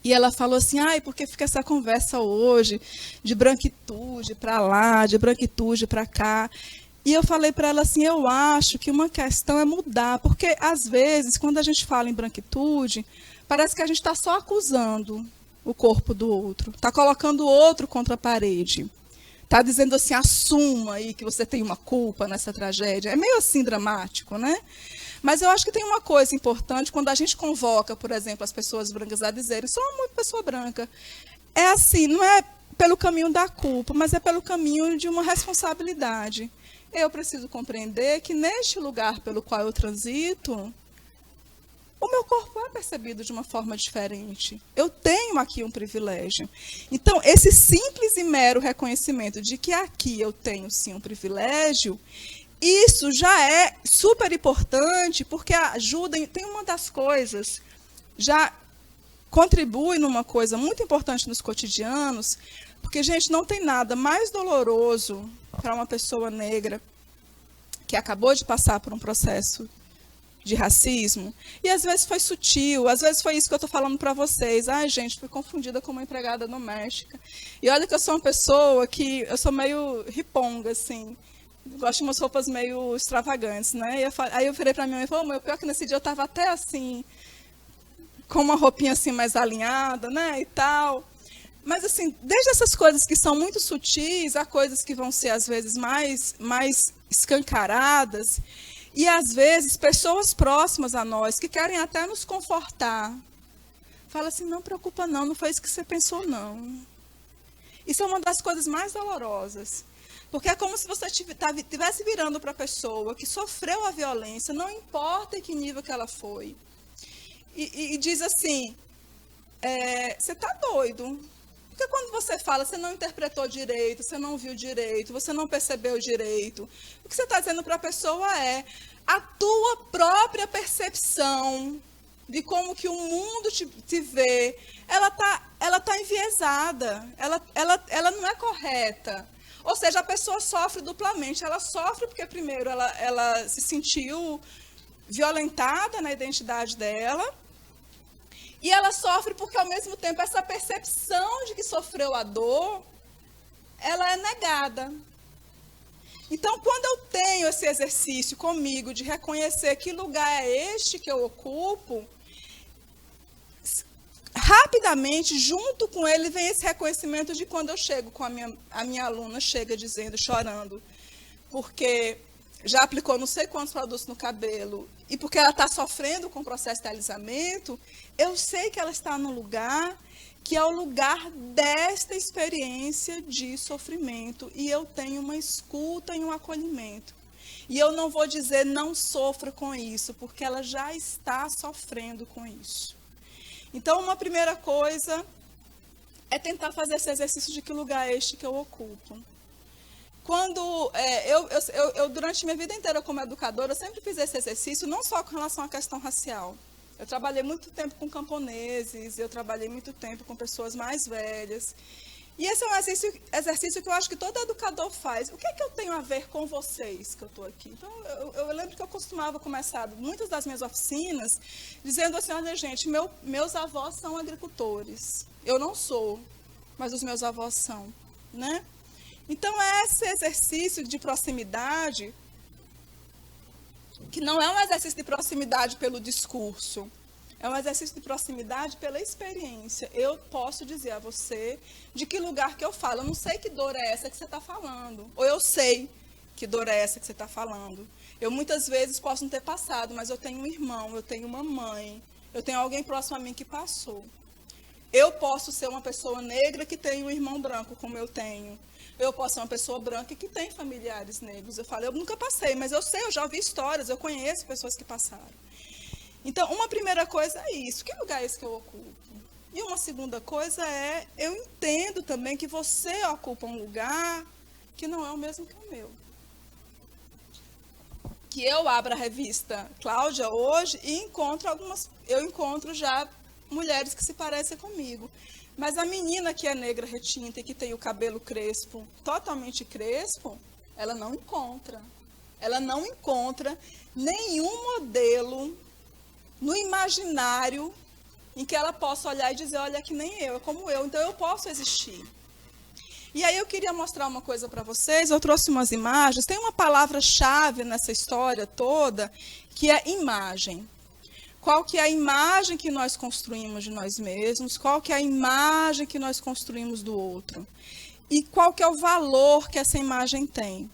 S3: e ela falou assim, porque fica essa conversa hoje de branquitude para lá, de branquitude para cá. E eu falei para ela assim, eu acho que uma questão é mudar, porque às vezes, quando a gente fala em branquitude, parece que a gente está só acusando o corpo do outro, está colocando o outro contra a parede. Está dizendo assim, assuma aí que você tem uma culpa nessa tragédia. É meio assim dramático, né? Mas eu acho que tem uma coisa importante, quando a gente convoca, por exemplo, as pessoas brancas a dizerem, sou uma pessoa branca. É assim, não é pelo caminho da culpa, mas é pelo caminho de uma responsabilidade. Eu preciso compreender que neste lugar pelo qual eu transito, o meu corpo é percebido de uma forma diferente. Eu tenho aqui um privilégio. Então, esse simples e mero reconhecimento de que aqui eu tenho, sim, um privilégio, isso já é super importante, porque ajuda, tem uma das coisas, já contribui numa coisa muito importante nos cotidianos, porque, gente, não tem nada mais doloroso para uma pessoa negra que acabou de passar por um processo de racismo, e às vezes foi sutil, às vezes foi isso que eu estou falando para vocês. Ai, gente, fui confundida com uma empregada doméstica. E olha que eu sou uma pessoa que, eu sou meio riponga, assim, gosto de umas roupas meio extravagantes, né? E aí eu virei para minha mãe e falei, meu, pior que nesse dia eu estava até assim, com uma roupinha assim mais alinhada, né, e tal. Mas, assim, desde essas coisas que são muito sutis, a coisas que vão ser, às vezes, mais escancaradas, e, às vezes, pessoas próximas a nós, que querem até nos confortar, fala assim, não preocupa não, não foi isso que você pensou, não. Isso é uma das coisas mais dolorosas. Porque é como se você estivesse virando para a pessoa que sofreu a violência, não importa em que nível que ela foi, e diz assim, você está doido. Porque quando você fala, você não interpretou direito, você não viu direito, você não percebeu direito, o que você está dizendo para a pessoa é a tua própria percepção de como que o mundo te vê, ela tá enviesada, ela não é correta. Ou seja, a pessoa sofre duplamente. Ela sofre porque, primeiro, ela se sentiu violentada na identidade dela, e ela sofre porque, ao mesmo tempo, essa percepção de que sofreu a dor, ela é negada. Então, quando eu tenho esse exercício comigo de reconhecer que lugar é este que eu ocupo, rapidamente, junto com ele, vem esse reconhecimento de quando eu chego com a minha aluna, chega dizendo, chorando, porque já aplicou não sei quantos produtos no cabelo, e porque ela está sofrendo com o processo de alisamento, eu sei que ela está no lugar que é o lugar desta experiência de sofrimento, e eu tenho uma escuta e um acolhimento. E eu não vou dizer não sofra com isso, porque ela já está sofrendo com isso. Então, uma primeira coisa é tentar fazer esse exercício de que lugar é este que eu ocupo. Quando eu durante minha vida inteira como educadora, eu sempre fiz esse exercício, não só com relação à questão racial. Eu trabalhei muito tempo com camponeses, eu trabalhei muito tempo com pessoas mais velhas. E esse é um exercício que eu acho que todo educador faz. O que é que eu tenho a ver com vocês que eu estou aqui? Então, eu lembro que eu costumava começar muitas das minhas oficinas dizendo assim, olha, gente, meus avós são agricultores. Eu não sou, mas os meus avós são, né? Então, esse exercício de proximidade, que não é um exercício de proximidade pelo discurso, é um exercício de proximidade pela experiência. Eu posso dizer a você de que lugar que eu falo. Eu não sei que dor é essa que você está falando. Ou eu sei que dor é essa que você está falando. Eu muitas vezes posso não ter passado, mas eu tenho um irmão, eu tenho uma mãe, eu tenho alguém próximo a mim que passou. Eu posso ser uma pessoa negra que tem um irmão branco, como eu tenho. Eu posso ser uma pessoa branca que tem familiares negros. Eu falo, eu nunca passei, mas eu sei, eu já ouvi histórias, eu conheço pessoas que passaram. Então, uma primeira coisa é isso, que lugar é esse que eu ocupo? E uma segunda coisa é, eu entendo também que você ocupa um lugar que não é o mesmo que o meu. Que eu abro a revista Cláudia hoje e eu encontro já mulheres que se parecem comigo. Mas a menina que é negra retinta e que tem o cabelo crespo, totalmente crespo, ela não encontra. Ela não encontra nenhum modelo no imaginário em que ela possa olhar e dizer, olha, que nem eu, é como eu, então eu posso existir. E aí eu queria mostrar uma coisa para vocês, eu trouxe umas imagens, tem uma palavra-chave nessa história toda, que é imagem. Qual que é a imagem que nós construímos de nós mesmos, qual que é a imagem que nós construímos do outro, e qual que é o valor que essa imagem tem.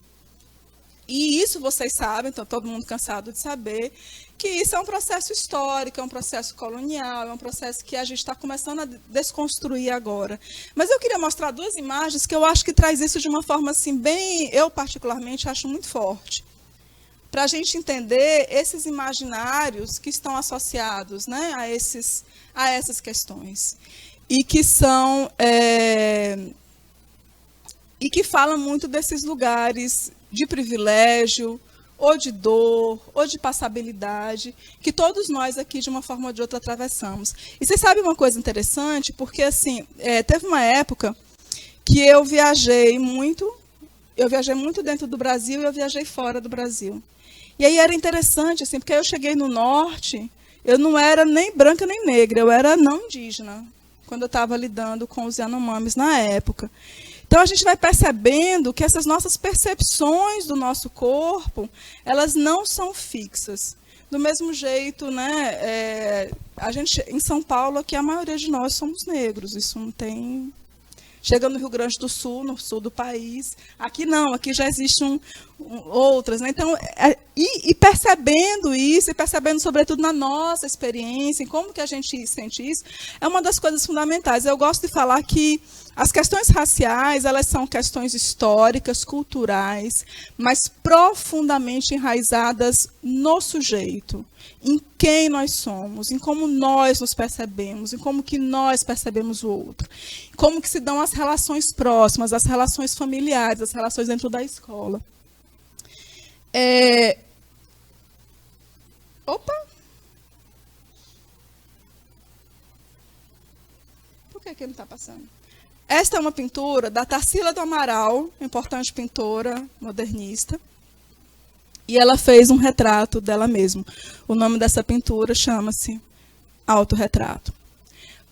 S3: E isso vocês sabem, então todo mundo cansado de saber, que isso é um processo histórico, é um processo colonial, é um processo que a gente está começando a desconstruir agora. Mas eu queria mostrar duas imagens que eu acho que traz isso de uma forma assim bem, eu particularmente acho muito forte. Para a gente entender esses imaginários que estão associados, né, a essas questões. E que são, e que falam muito desses lugares de privilégio, ou de dor, ou de passabilidade, que todos nós aqui, de uma forma ou de outra, atravessamos. E você sabe uma coisa interessante? Porque, assim, teve uma época que eu viajei muito dentro do Brasil e eu viajei fora do Brasil. E aí era interessante, assim, porque eu cheguei no norte, eu não era nem branca nem negra, eu era não indígena, quando eu estava lidando com os Yanomamis na época. Então, a gente vai percebendo que essas nossas percepções do nosso corpo, elas não são fixas. Do mesmo jeito, né, a gente, em São Paulo, aqui a maioria de nós somos negros. Isso não tem... Chega no Rio Grande do Sul, no sul do país. Aqui não, aqui já existem outras. Né? Então, e percebendo isso, e percebendo, sobretudo, na nossa experiência, em como que a gente sente isso, é uma das coisas fundamentais. Eu gosto de falar que as questões raciais, elas são questões históricas, culturais, mas profundamente enraizadas no sujeito, em quem nós somos, em como nós nos percebemos, em como que nós percebemos o outro, como que se dão as relações próximas, as relações familiares, as relações dentro da escola. Opa! Por que ele não está passando? Esta é uma pintura da Tarsila do Amaral, importante pintora modernista, e ela fez um retrato dela mesma. O nome dessa pintura chama-se Autorretrato.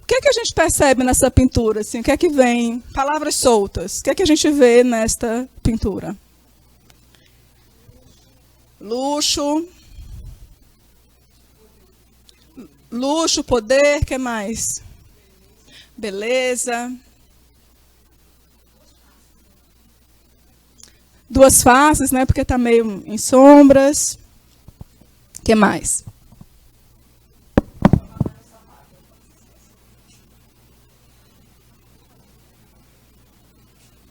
S3: O que é que a gente percebe nessa pintura? Assim, o que é que vem? Palavras soltas. O que é que a gente vê nesta pintura? Luxo. Luxo, poder, o que mais? Beleza. Duas faces, né? Porque está meio em sombras. O que mais?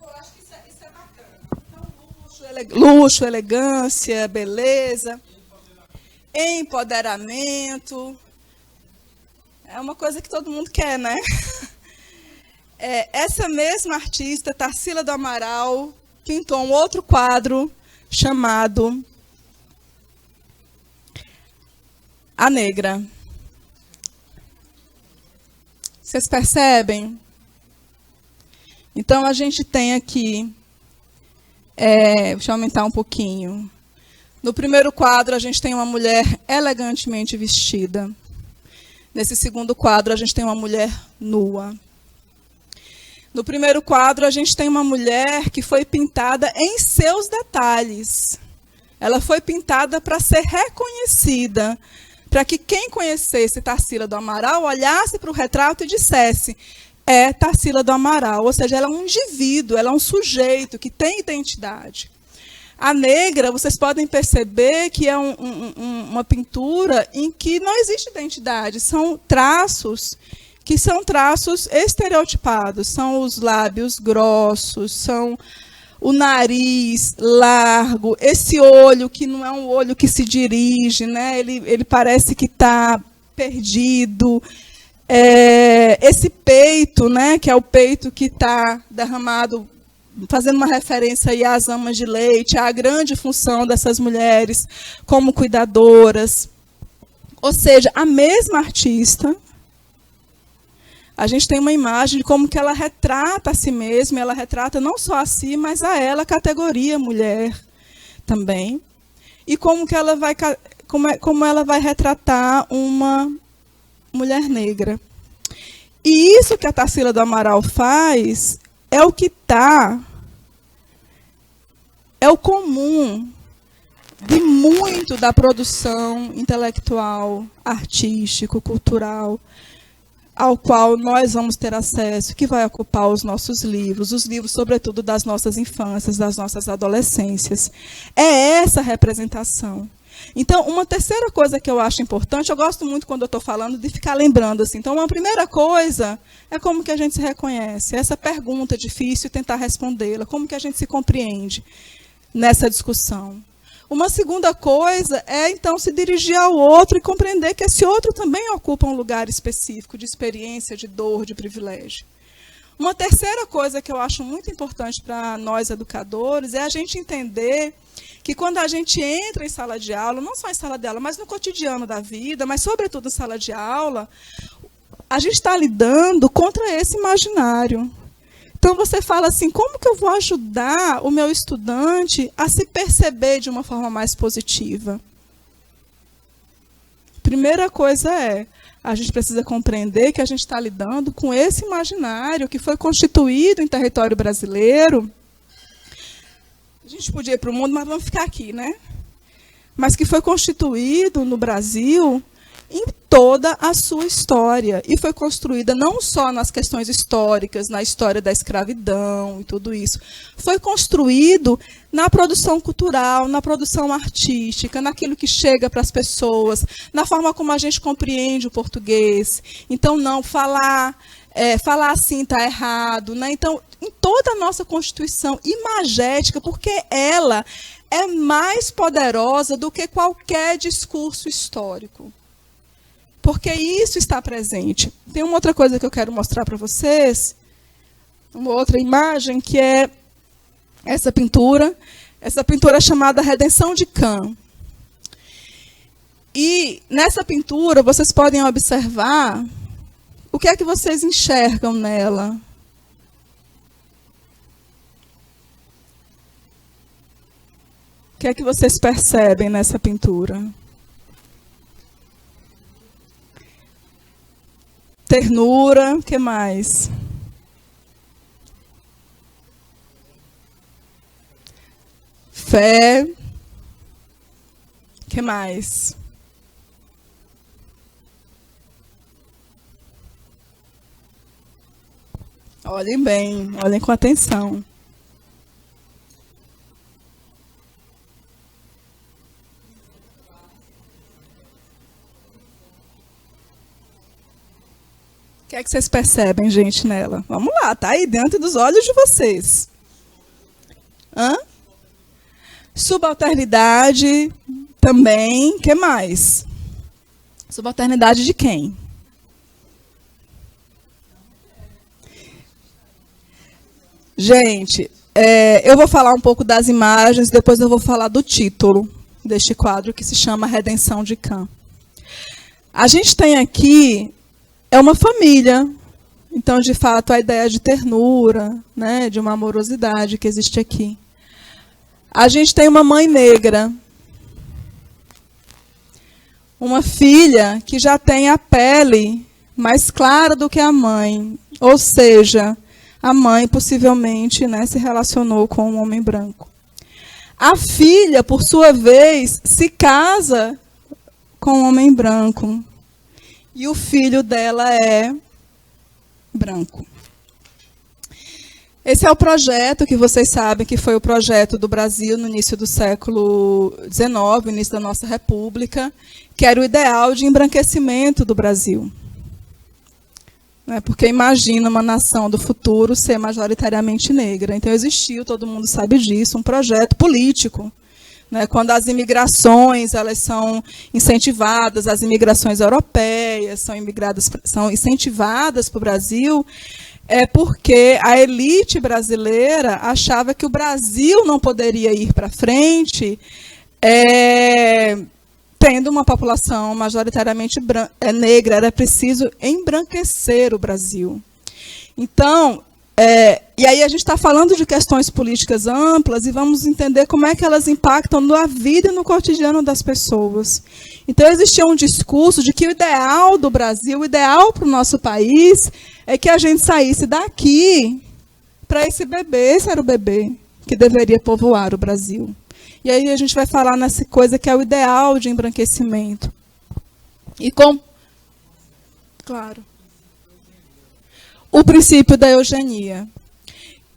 S3: Eu acho que isso é bacana. Então, luxo, elegância, beleza, empoderamento. É uma coisa que todo mundo quer, né? Essa mesma artista, Tarsila do Amaral, pintou um outro quadro chamado A Negra. Vocês percebem? Então, a gente tem aqui... deixa eu aumentar um pouquinho. No primeiro quadro, a gente tem uma mulher elegantemente vestida. Nesse segundo quadro, a gente tem uma mulher nua. No primeiro quadro, a gente tem uma mulher que foi pintada em seus detalhes. Ela foi pintada para ser reconhecida, para que quem conhecesse Tarsila do Amaral olhasse para o retrato e dissesse: é Tarsila do Amaral. Ou seja, ela é um indivíduo, ela é um sujeito que tem identidade. A Negra, vocês podem perceber que é uma pintura em que não existe identidade, são traços que são traços estereotipados, são os lábios grossos, são o nariz largo, esse olho que não é um olho que se dirige, né? Ele parece que está perdido, esse peito, né? Que é o peito que está derramado, fazendo uma referência aí às amas de leite, à grande função dessas mulheres como cuidadoras. Ou seja, a mesma artista... A gente tem uma imagem de como que ela retrata a si mesma, ela retrata não só a si, mas a ela, a categoria mulher também. E como que ela vai, como ela vai retratar uma mulher negra. E isso que a Tarsila do Amaral faz é o que é o comum de muito da produção intelectual, artístico, cultural, ao qual nós vamos ter acesso, que vai ocupar os nossos livros, os livros, sobretudo, das nossas infâncias, das nossas adolescências. É essa representação. Então, uma terceira coisa que eu acho importante, eu gosto muito, quando eu estou falando, de ficar lembrando. Assim. Então, uma primeira coisa é como que a gente se reconhece. Essa pergunta é difícil tentar respondê-la. Como que a gente se compreende nessa discussão? Uma segunda coisa é, então, se dirigir ao outro e compreender que esse outro também ocupa um lugar específico de experiência, de dor, de privilégio. Uma terceira coisa que eu acho muito importante para nós educadores é a gente entender que quando a gente entra em sala de aula, não só em sala de aula, mas no cotidiano da vida, mas sobretudo em sala de aula, a gente está lidando contra esse imaginário. Então você fala assim, como que eu vou ajudar o meu estudante a se perceber de uma forma mais positiva? Primeira coisa é, a gente precisa compreender que a gente está lidando com esse imaginário que foi constituído em território brasileiro. A gente podia ir para o mundo, mas vamos ficar aqui, né? Mas que foi constituído no Brasil em toda a sua história. E foi construída não só nas questões históricas, na história da escravidão e tudo isso. Foi construído na produção cultural, na produção artística, naquilo que chega para as pessoas, na forma como a gente compreende o português. Então, não, falar assim está errado, né? Então, em toda a nossa Constituição imagética, porque ela é mais poderosa do que qualquer discurso histórico. Porque isso está presente. Tem uma outra coisa que eu quero mostrar para vocês, uma outra imagem, que é essa pintura chamada Redenção de Cã. E nessa pintura vocês podem observar o que é que vocês enxergam nela. O que é que vocês percebem nessa pintura? Ternura, o que mais? Fé, o que mais? Olhem bem, olhem com atenção. O que é que vocês percebem, gente, nela? Vamos lá, tá aí dentro dos olhos de vocês. Hã? Subalternidade também. O que mais? Subalternidade de quem? Gente, eu vou falar um pouco das imagens, depois eu vou falar do título deste quadro, que se chama Redenção de Cã. A gente tem aqui uma família. Então, de fato, a ideia de ternura, né, de uma amorosidade que existe aqui. A gente tem uma mãe negra. Uma filha que já tem a pele mais clara do que a mãe. Ou seja, a mãe possivelmente, né, se relacionou com um homem branco. A filha, por sua vez, se casa com um homem branco. E o filho dela é branco. Esse é o projeto que vocês sabem que foi o projeto do Brasil no início do século XIX, início da nossa República, que era o ideal de embranquecimento do Brasil. Porque imagina uma nação do futuro ser majoritariamente negra. Então existiu, todo mundo sabe disso, um projeto político. Quando as imigrações elas são incentivadas, as imigrações europeias são incentivadas para o Brasil, é porque a elite brasileira achava que o Brasil não poderia ir para frente tendo uma população majoritariamente negra, era preciso embranquecer o Brasil. Então, e aí a gente está falando de questões políticas amplas e vamos entender como é que elas impactam na vida e no cotidiano das pessoas. Então, existia um discurso de que o ideal do Brasil, o ideal para o nosso país, é que a gente saísse daqui para esse bebê, esse era o bebê que deveria povoar o Brasil. E aí a gente vai falar nessa coisa que é o ideal de embranquecimento. E claro, o princípio da eugenia.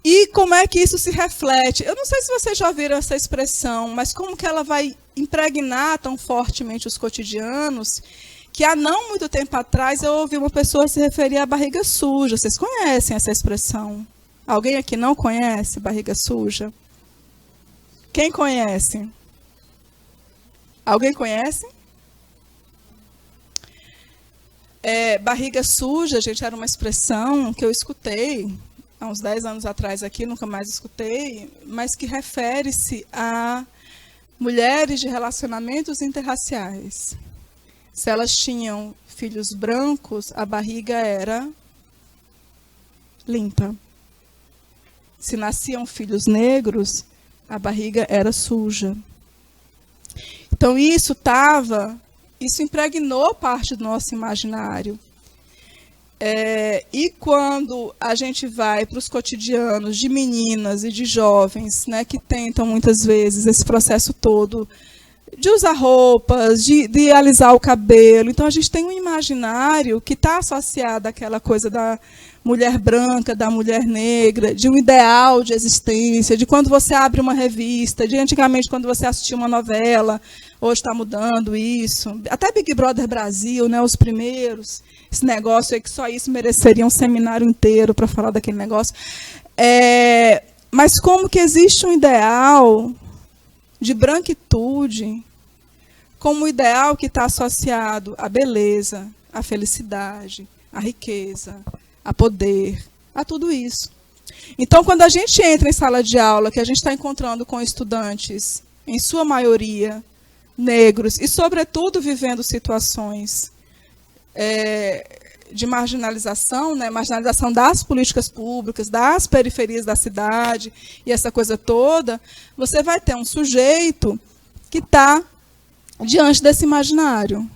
S3: E como é que isso se reflete? Eu não sei se vocês já ouviram essa expressão, mas como que ela vai impregnar tão fortemente os cotidianos, que há não muito tempo atrás eu ouvi uma pessoa se referir à barriga suja. Vocês conhecem essa expressão? Alguém aqui não conhece barriga suja? Quem conhece? Alguém conhece? Barriga suja, gente, era uma expressão que eu escutei há uns 10 anos atrás aqui, nunca mais escutei, mas que refere-se a mulheres de relacionamentos interraciais. Se elas tinham filhos brancos, a barriga era limpa. Se nasciam filhos negros, a barriga era suja. Então isso impregnou parte do nosso imaginário. E quando a gente vai para os cotidianos de meninas e de jovens, né, que tentam muitas vezes esse processo todo de usar roupas, de alisar o cabelo, então a gente tem um imaginário que está associado àquela coisa da mulher branca, da mulher negra, de um ideal de existência, de quando você abre uma revista, de antigamente quando você assistia uma novela, hoje está mudando isso, até Big Brother Brasil, né, os primeiros, esse negócio aí que só isso mereceria um seminário inteiro para falar daquele negócio. Mas como que existe um ideal de branquitude, como o ideal que está associado à beleza, à felicidade, à riqueza, a poder, a tudo isso. Então, quando a gente entra em sala de aula, que a gente está encontrando com estudantes, em sua maioria, negros, e, sobretudo, vivendo situações de marginalização, né, marginalização das políticas públicas, das periferias da cidade, e essa coisa toda, você vai ter um sujeito que está diante desse imaginário.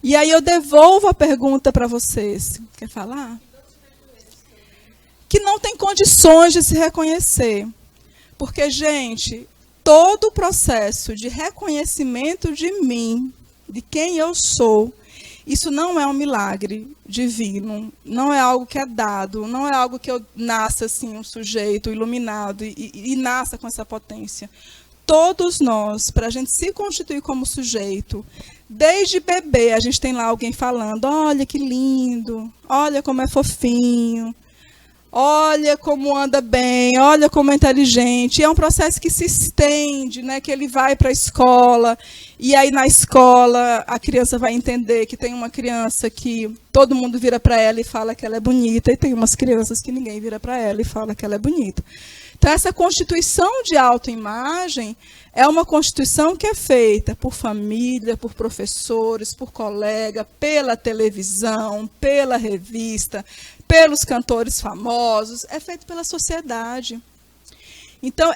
S3: E aí eu devolvo a pergunta para vocês. Quer falar? Que não tem condições de se reconhecer. Porque, gente, todo o processo de reconhecimento de mim, de quem eu sou, isso não é um milagre divino, não é algo que é dado, não é algo que eu nasça assim, um sujeito iluminado e nasça com essa potência. Todos nós, para a gente se constituir como sujeito, desde bebê, a gente tem lá alguém falando, olha que lindo, olha como é fofinho, olha como anda bem, olha como é inteligente. E é um processo que se estende, né, que ele vai para a escola, e aí na escola a criança vai entender que tem uma criança que todo mundo vira para ela e fala que ela é bonita, e tem umas crianças que ninguém vira para ela e fala que ela é bonita. Então, essa constituição de autoimagem é uma constituição que é feita por família, por professores, por colega, pela televisão, pela revista, pelos cantores famosos, é feito pela sociedade. Então,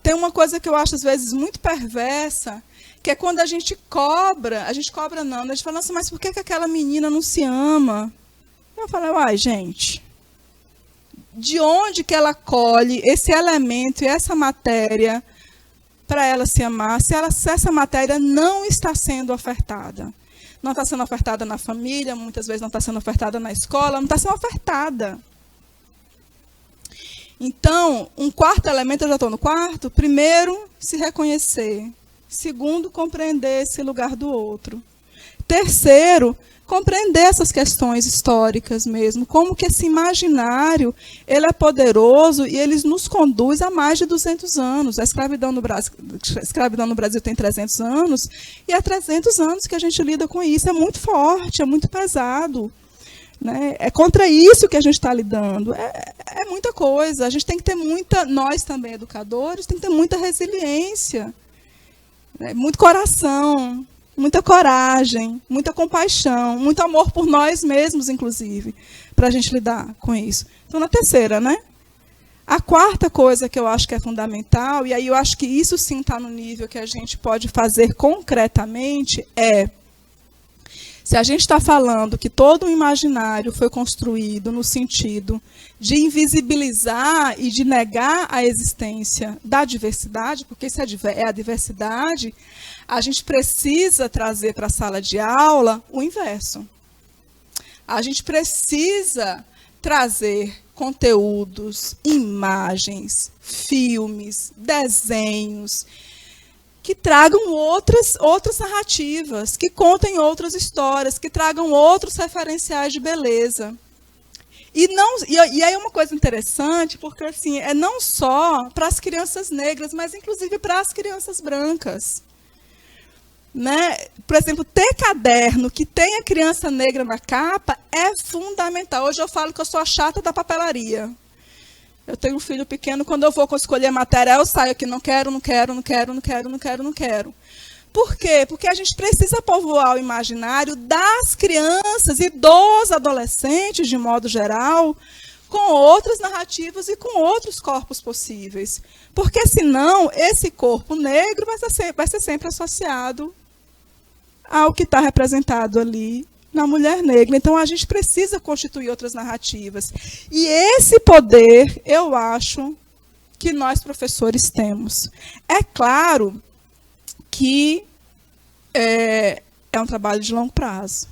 S3: tem uma coisa que eu acho, às vezes, muito perversa, que é quando a gente cobra não, a gente fala, nossa, mas por que aquela menina não se ama? Eu falo, uai, gente, de onde que ela colhe esse elemento e essa matéria para ela se amar, se essa matéria não está sendo ofertada? Não está sendo ofertada na família, muitas vezes não está sendo ofertada na escola, não está sendo ofertada. Então, um quarto elemento, eu já estou no quarto, primeiro, se reconhecer. Segundo, compreender esse lugar do outro. Terceiro, compreender essas questões históricas mesmo, como que esse imaginário ele é poderoso e ele nos conduz a mais de 200 anos. A escravidão no Brasil tem 300 anos, e há 300 anos que a gente lida com isso. É muito forte, é muito pesado. Né? É contra isso que a gente está lidando. É muita coisa. A gente tem que ter muita, nós também educadores, tem que ter muita resiliência, né? Muito coração, muita coragem, muita compaixão, muito amor por nós mesmos, inclusive, para a gente lidar com isso. Então, na terceira, né? A quarta coisa que eu acho que é fundamental, e aí eu acho que isso sim está no nível que a gente pode fazer concretamente, se a gente está falando que todo o imaginário foi construído no sentido de invisibilizar e de negar a existência da diversidade, porque isso é a diversidade, a gente precisa trazer para a sala de aula o inverso. A gente precisa trazer conteúdos, imagens, filmes, desenhos, que tragam outras narrativas, que contem outras histórias, que tragam outros referenciais de beleza. E aí é uma coisa interessante, porque assim, é não só para as crianças negras, mas inclusive para as crianças brancas. né? Por exemplo, ter caderno que tenha criança negra na capa é fundamental. Hoje eu falo que eu sou a chata da papelaria. Eu tenho um filho pequeno, quando eu vou escolher matéria, eu saio aqui, não quero. Por quê? Porque a gente precisa povoar o imaginário das crianças e dos adolescentes, de modo geral, com outras narrativas e com outros corpos possíveis. Porque, senão, esse corpo negro vai ser sempre associado ao que está representado ali na mulher negra. Então, a gente precisa constituir outras narrativas. E esse poder, eu acho, que nós, professores, temos. É claro que é um trabalho de longo prazo.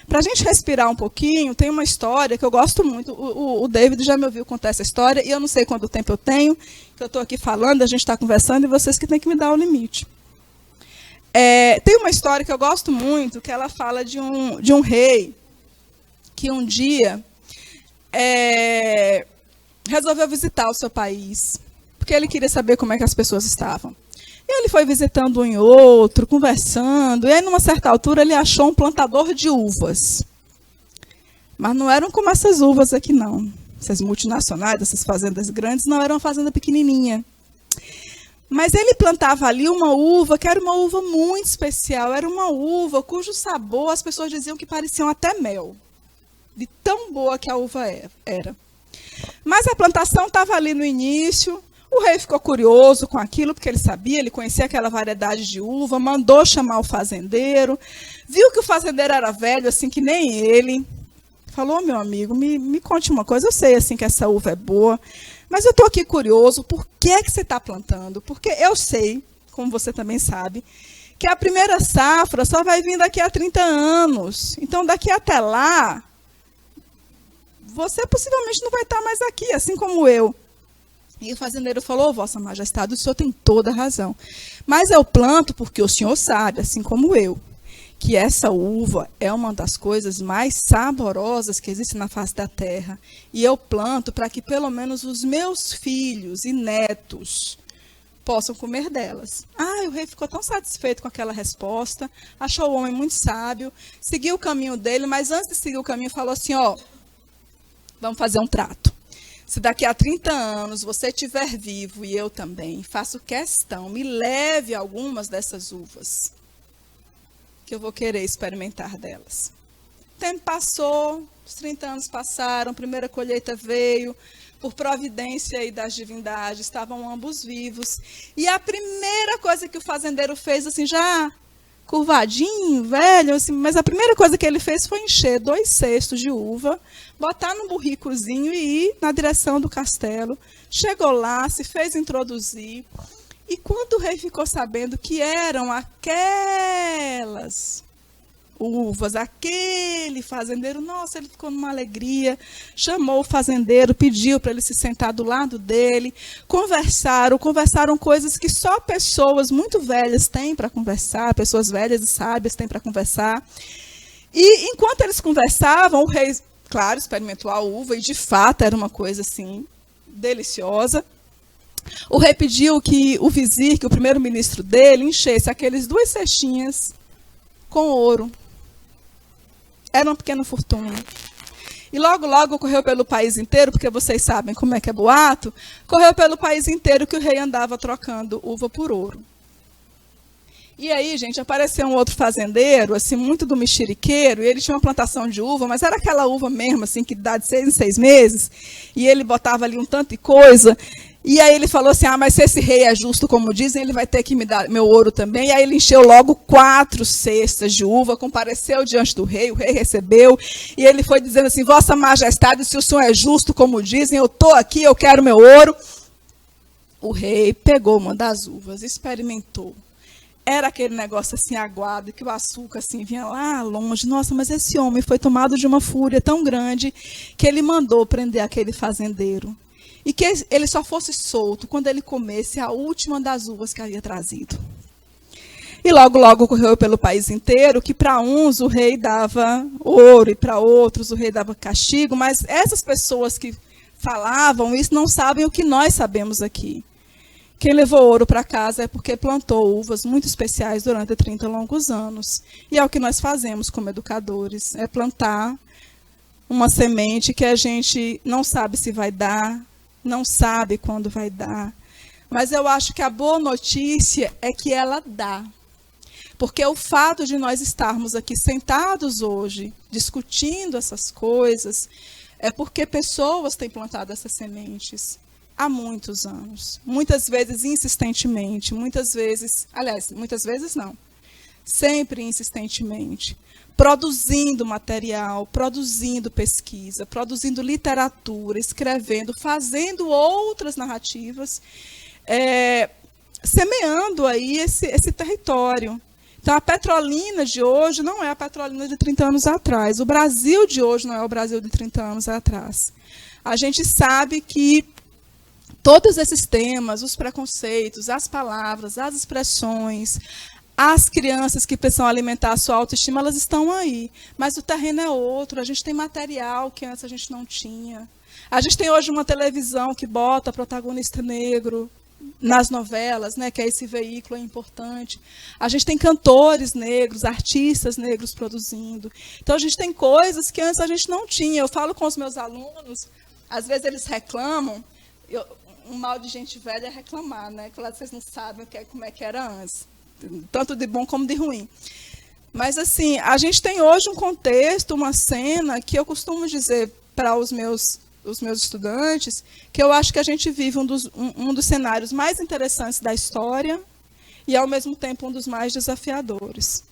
S3: Para a gente respirar um pouquinho, tem uma história que eu gosto muito. O David já me ouviu contar essa história, e eu não sei quanto tempo eu tenho, que eu estou aqui falando, a gente está conversando, e vocês que têm que me dar o limite. Tem uma história que eu gosto muito, que ela fala de um rei que um dia resolveu visitar o seu país, porque ele queria saber como é que as pessoas estavam. E ele foi visitando um e outro, conversando, e aí, numa certa altura, ele achou um plantador de uvas. Mas não eram como essas uvas aqui, não. Essas multinacionais, essas fazendas grandes, não, era uma fazenda pequenininha. Mas ele plantava ali uma uva, que era uma uva muito especial, era uma uva cujo sabor as pessoas diziam que pareciam até mel, de tão boa que a uva era. Mas a plantação estava ali no início. O rei ficou curioso com aquilo, porque ele sabia, ele conhecia aquela variedade de uva, mandou chamar o fazendeiro, viu que o fazendeiro era velho, assim que nem ele. Falou: meu amigo, me conte uma coisa, eu sei assim que essa uva é boa, mas eu estou aqui curioso, por que é que você está plantando? Porque eu sei, como você também sabe, que a primeira safra só vai vir daqui a 30 anos. Então, daqui até lá, você possivelmente não vai estar mais aqui, assim como eu. E o fazendeiro falou: Vossa Majestade, o senhor tem toda a razão. Mas eu planto porque o senhor sabe, assim como eu, que essa uva é uma das coisas mais saborosas que existe na face da terra. E eu planto para que pelo menos os meus filhos e netos possam comer delas. O rei ficou tão satisfeito com aquela resposta, achou o homem muito sábio, seguiu o caminho dele, mas antes de seguir o caminho falou assim: vamos fazer um trato. Se daqui a 30 anos você estiver vivo e eu também, faço questão, me leve algumas dessas uvas, que eu vou querer experimentar delas. O tempo passou, os 30 anos passaram, a primeira colheita veio, por providência aí das divindades, estavam ambos vivos. E a primeira coisa que o fazendeiro fez, assim, já curvadinho, velho, assim, mas a primeira coisa que ele fez foi encher 2 cestos de uva, botar num burricozinho e ir na direção do castelo. Chegou lá, se fez introduzir. E quando o rei ficou sabendo que eram aquelas uvas, aquele fazendeiro, nossa, ele ficou numa alegria, chamou o fazendeiro, pediu para ele se sentar do lado dele, conversaram coisas que só pessoas muito velhas têm para conversar, pessoas velhas e sábias têm para conversar. E enquanto eles conversavam, o rei, claro, experimentou a uva, e de fato era uma coisa assim, deliciosa. O rei pediu que o vizir, que o primeiro-ministro dele, enchesse aqueles 2 cestinhas com ouro. Era uma pequena fortuna. E logo, logo correu pelo país inteiro, porque vocês sabem como é que é boato, correu pelo país inteiro que o rei andava trocando uva por ouro. E aí, gente, apareceu um outro fazendeiro, assim, muito do mexeriqueiro, e ele tinha uma plantação de uva, mas era aquela uva mesmo, assim, que dá de 6 em 6 meses, e ele botava ali um tanto de coisa. E aí ele falou assim: mas se esse rei é justo, como dizem, ele vai ter que me dar meu ouro também. E aí ele encheu logo 4 cestas de uva, compareceu diante do rei, o rei recebeu, e ele foi dizendo assim: Vossa Majestade, se o senhor é justo, como dizem, eu estou aqui, eu quero meu ouro. O rei pegou uma das uvas, experimentou. Era aquele negócio assim aguado, que o açúcar assim vinha lá longe. Nossa, mas esse homem foi tomado de uma fúria tão grande que ele mandou prender aquele fazendeiro. E que ele só fosse solto quando ele comesse a última das uvas que havia trazido. E logo, logo correu pelo país inteiro, que para uns o rei dava ouro e para outros o rei dava castigo, mas essas pessoas que falavam isso não sabem o que nós sabemos aqui. Quem levou ouro para casa é porque plantou uvas muito especiais durante 30 longos anos. E é o que nós fazemos como educadores, é plantar uma semente que a gente não sabe se vai dar, não sabe quando vai dar. Mas eu acho que a boa notícia é que ela dá. Porque o fato de nós estarmos aqui sentados hoje, discutindo essas coisas, é porque pessoas têm plantado essas sementes há muitos anos. Muitas vezes insistentemente, muitas vezes não, sempre insistentemente. Produzindo material, produzindo pesquisa, produzindo literatura, escrevendo, fazendo outras narrativas, semeando aí esse território. Então, a Petrolina de hoje não é a Petrolina de 30 anos atrás. O Brasil de hoje não é o Brasil de 30 anos atrás. A gente sabe que todos esses temas, os preconceitos, as palavras, as expressões, as crianças que precisam alimentar a sua autoestima, elas estão aí. Mas o terreno é outro. A gente tem material que antes a gente não tinha. A gente tem hoje uma televisão que bota protagonista negro nas novelas, né, que é esse veículo importante. A gente tem cantores negros, artistas negros produzindo. Então, a gente tem coisas que antes a gente não tinha. Eu falo com os meus alunos, às vezes eles reclamam, um mal de gente velha é reclamar, né? Claro, vocês não sabem como é que era antes, tanto de bom como de ruim. Mas, assim, a gente tem hoje um contexto, uma cena, que eu costumo dizer para os meus estudantes, que eu acho que a gente vive um dos cenários mais interessantes da história e, ao mesmo tempo, um dos mais desafiadores.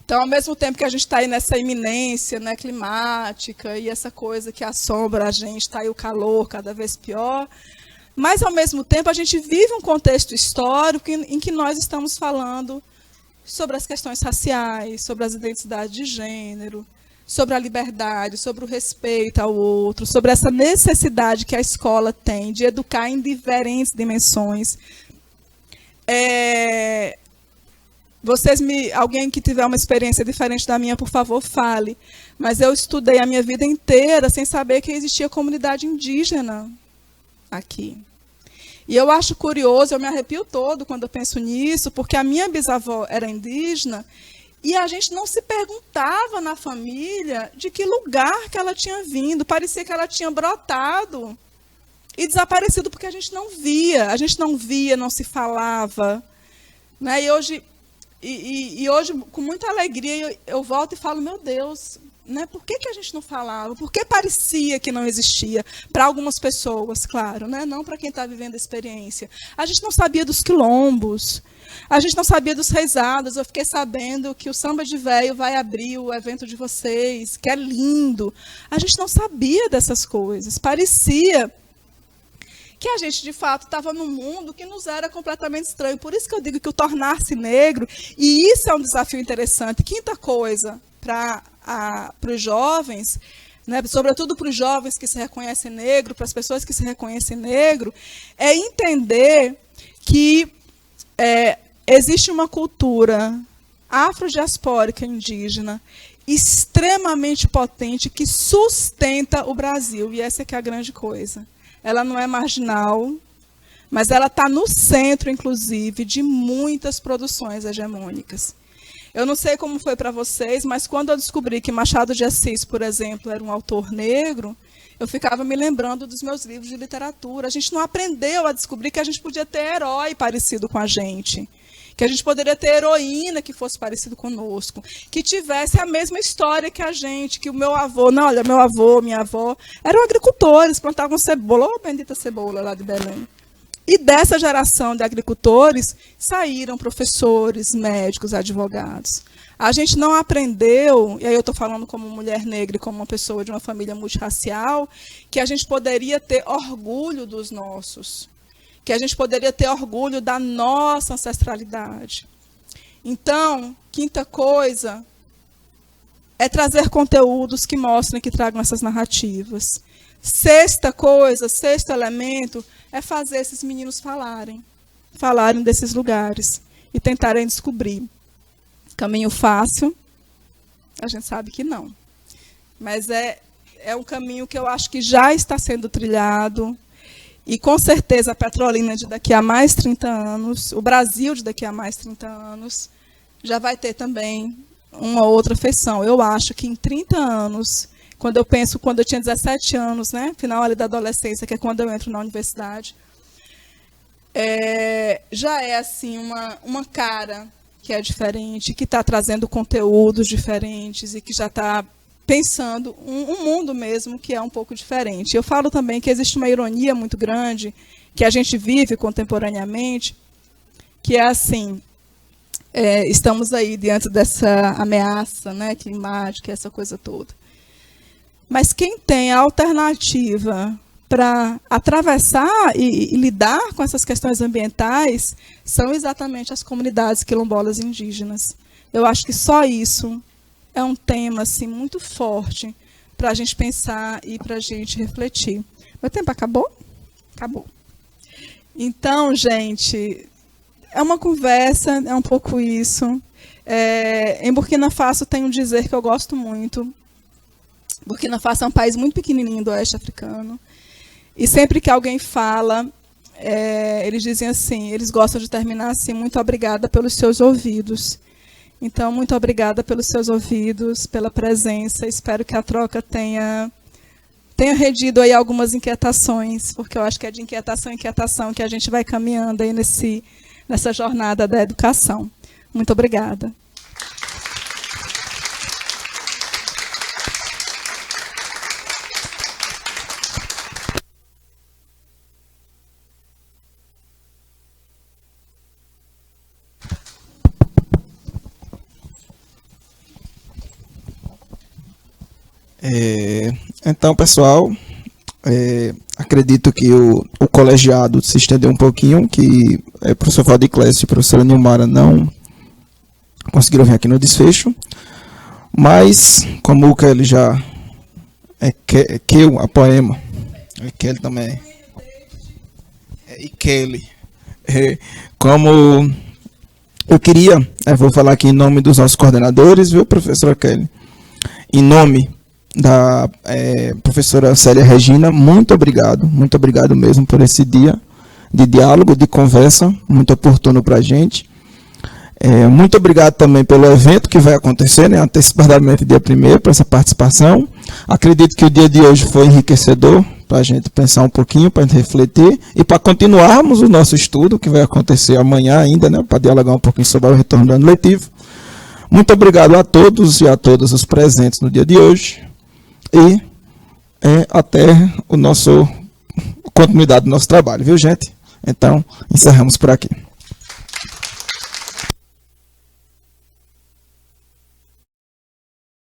S3: Então, ao mesmo tempo que a gente está aí nessa iminência, né, climática e essa coisa que assombra a gente, está aí o calor cada vez pior, mas, ao mesmo tempo, a gente vive um contexto histórico em que nós estamos falando sobre as questões raciais, sobre as identidades de gênero, sobre a liberdade, sobre o respeito ao outro, sobre essa necessidade que a escola tem de educar em diferentes dimensões. Alguém que tiver uma experiência diferente da minha, por favor, fale. Mas eu estudei a minha vida inteira sem saber que existia comunidade indígena aqui. E eu acho curioso, eu me arrepio todo quando eu penso nisso, porque a minha bisavó era indígena e a gente não se perguntava na família de que lugar que ela tinha vindo. Parecia que ela tinha brotado e desaparecido porque a gente não via. A gente não via, não se falava. Né? E hoje, com muita alegria, eu volto e falo, meu Deus, né? Por que a gente não falava? Por que parecia que não existia? Para algumas pessoas, claro, né? Não para quem está vivendo a experiência. A gente não sabia dos quilombos. A gente não sabia dos reisados. Eu fiquei sabendo que o Samba de Véio vai abrir o evento de vocês, que é lindo. A gente não sabia dessas coisas. Parecia que a gente, de fato, estava num mundo que nos era completamente estranho. Por isso que eu digo que o tornar-se negro, e isso é um desafio interessante. Quinta coisa, para os jovens, né, sobretudo para os jovens que se reconhecem negro, para as pessoas que se reconhecem negro, é entender que existe uma cultura afrodiaspórica indígena extremamente potente que sustenta o Brasil. E essa é que é a grande coisa. Ela não é marginal, mas ela está no centro, inclusive, de muitas produções hegemônicas. Eu não sei como foi para vocês, mas quando eu descobri que Machado de Assis, por exemplo, era um autor negro, eu ficava me lembrando dos meus livros de literatura. A gente não aprendeu a descobrir que a gente podia ter herói parecido com a gente, que a gente poderia ter heroína que fosse parecido conosco, que tivesse a mesma história que a gente, que o meu avô, não, olha, meu avô, minha avó, eram agricultores, plantavam cebola, ô bendita cebola lá de Belém. E dessa geração de agricultores saíram professores, médicos, advogados. A gente não aprendeu, e aí eu estou falando como mulher negra e como uma pessoa de uma família multirracial, que a gente poderia ter orgulho dos nossos, que a gente poderia ter orgulho da nossa ancestralidade. Então, quinta coisa é trazer conteúdos que mostrem, que tragam essas narrativas. Sexta coisa, sexto elemento, é fazer esses meninos falarem desses lugares e tentarem descobrir. Caminho fácil, a gente sabe que não. Mas é um caminho que eu acho que já está sendo trilhado E com certeza a Petrolina de daqui a mais 30 anos, o Brasil de daqui a mais 30 anos, já vai ter também uma outra feição. Eu acho que em 30 anos, quando eu tinha 17 anos, né, final ali da adolescência, que é quando eu entro na universidade, já é assim uma cara que é diferente, que está trazendo conteúdos diferentes e que já está pensando um mundo mesmo que é um pouco diferente. Eu falo também que existe uma ironia muito grande que a gente vive contemporaneamente, que é assim, estamos aí diante dessa ameaça, né, climática, essa coisa toda. Mas quem tem a alternativa para atravessar e lidar com essas questões ambientais são exatamente as comunidades quilombolas indígenas. Eu acho que só isso é um tema assim, muito forte para a gente pensar e para a gente refletir. Meu tempo acabou? Acabou. Então, gente, é uma conversa, é um pouco isso. Em Burkina Faso tem um dizer que eu gosto muito. Burkina Faso é um país muito pequenininho do oeste africano. E sempre que alguém fala, eles dizem assim, eles gostam de terminar assim, muito obrigada pelos seus ouvidos. Então, muito obrigada pelos seus ouvidos, pela presença. Espero que a troca tenha redido aí algumas inquietações, porque eu acho que é de inquietação em inquietação que a gente vai caminhando aí nessa jornada da educação. Muito obrigada.
S2: Então, pessoal, acredito que o colegiado se estendeu um pouquinho, que o professor Valdir Clécio e a professora Nilmara não conseguiram vir aqui no desfecho, mas como o Kelly já a poema, Kelly também e Kelly, como eu queria, vou falar aqui em nome dos nossos coordenadores, viu, professora Kelly, em nome da professora Célia Regina, muito obrigado mesmo por esse dia de diálogo, de conversa, muito oportuno para a gente. Muito obrigado também pelo evento que vai acontecer, né, antecipadamente dia 1º, para essa participação. Acredito que o dia de hoje foi enriquecedor para a gente pensar um pouquinho, para a gente refletir e para continuarmos o nosso estudo, que vai acontecer amanhã ainda, né, para dialogar um pouquinho sobre o retorno do ano letivo. Muito obrigado a todos e a todas os presentes no dia de hoje. E até a continuidade do nosso trabalho, viu, gente? Então, encerramos por aqui.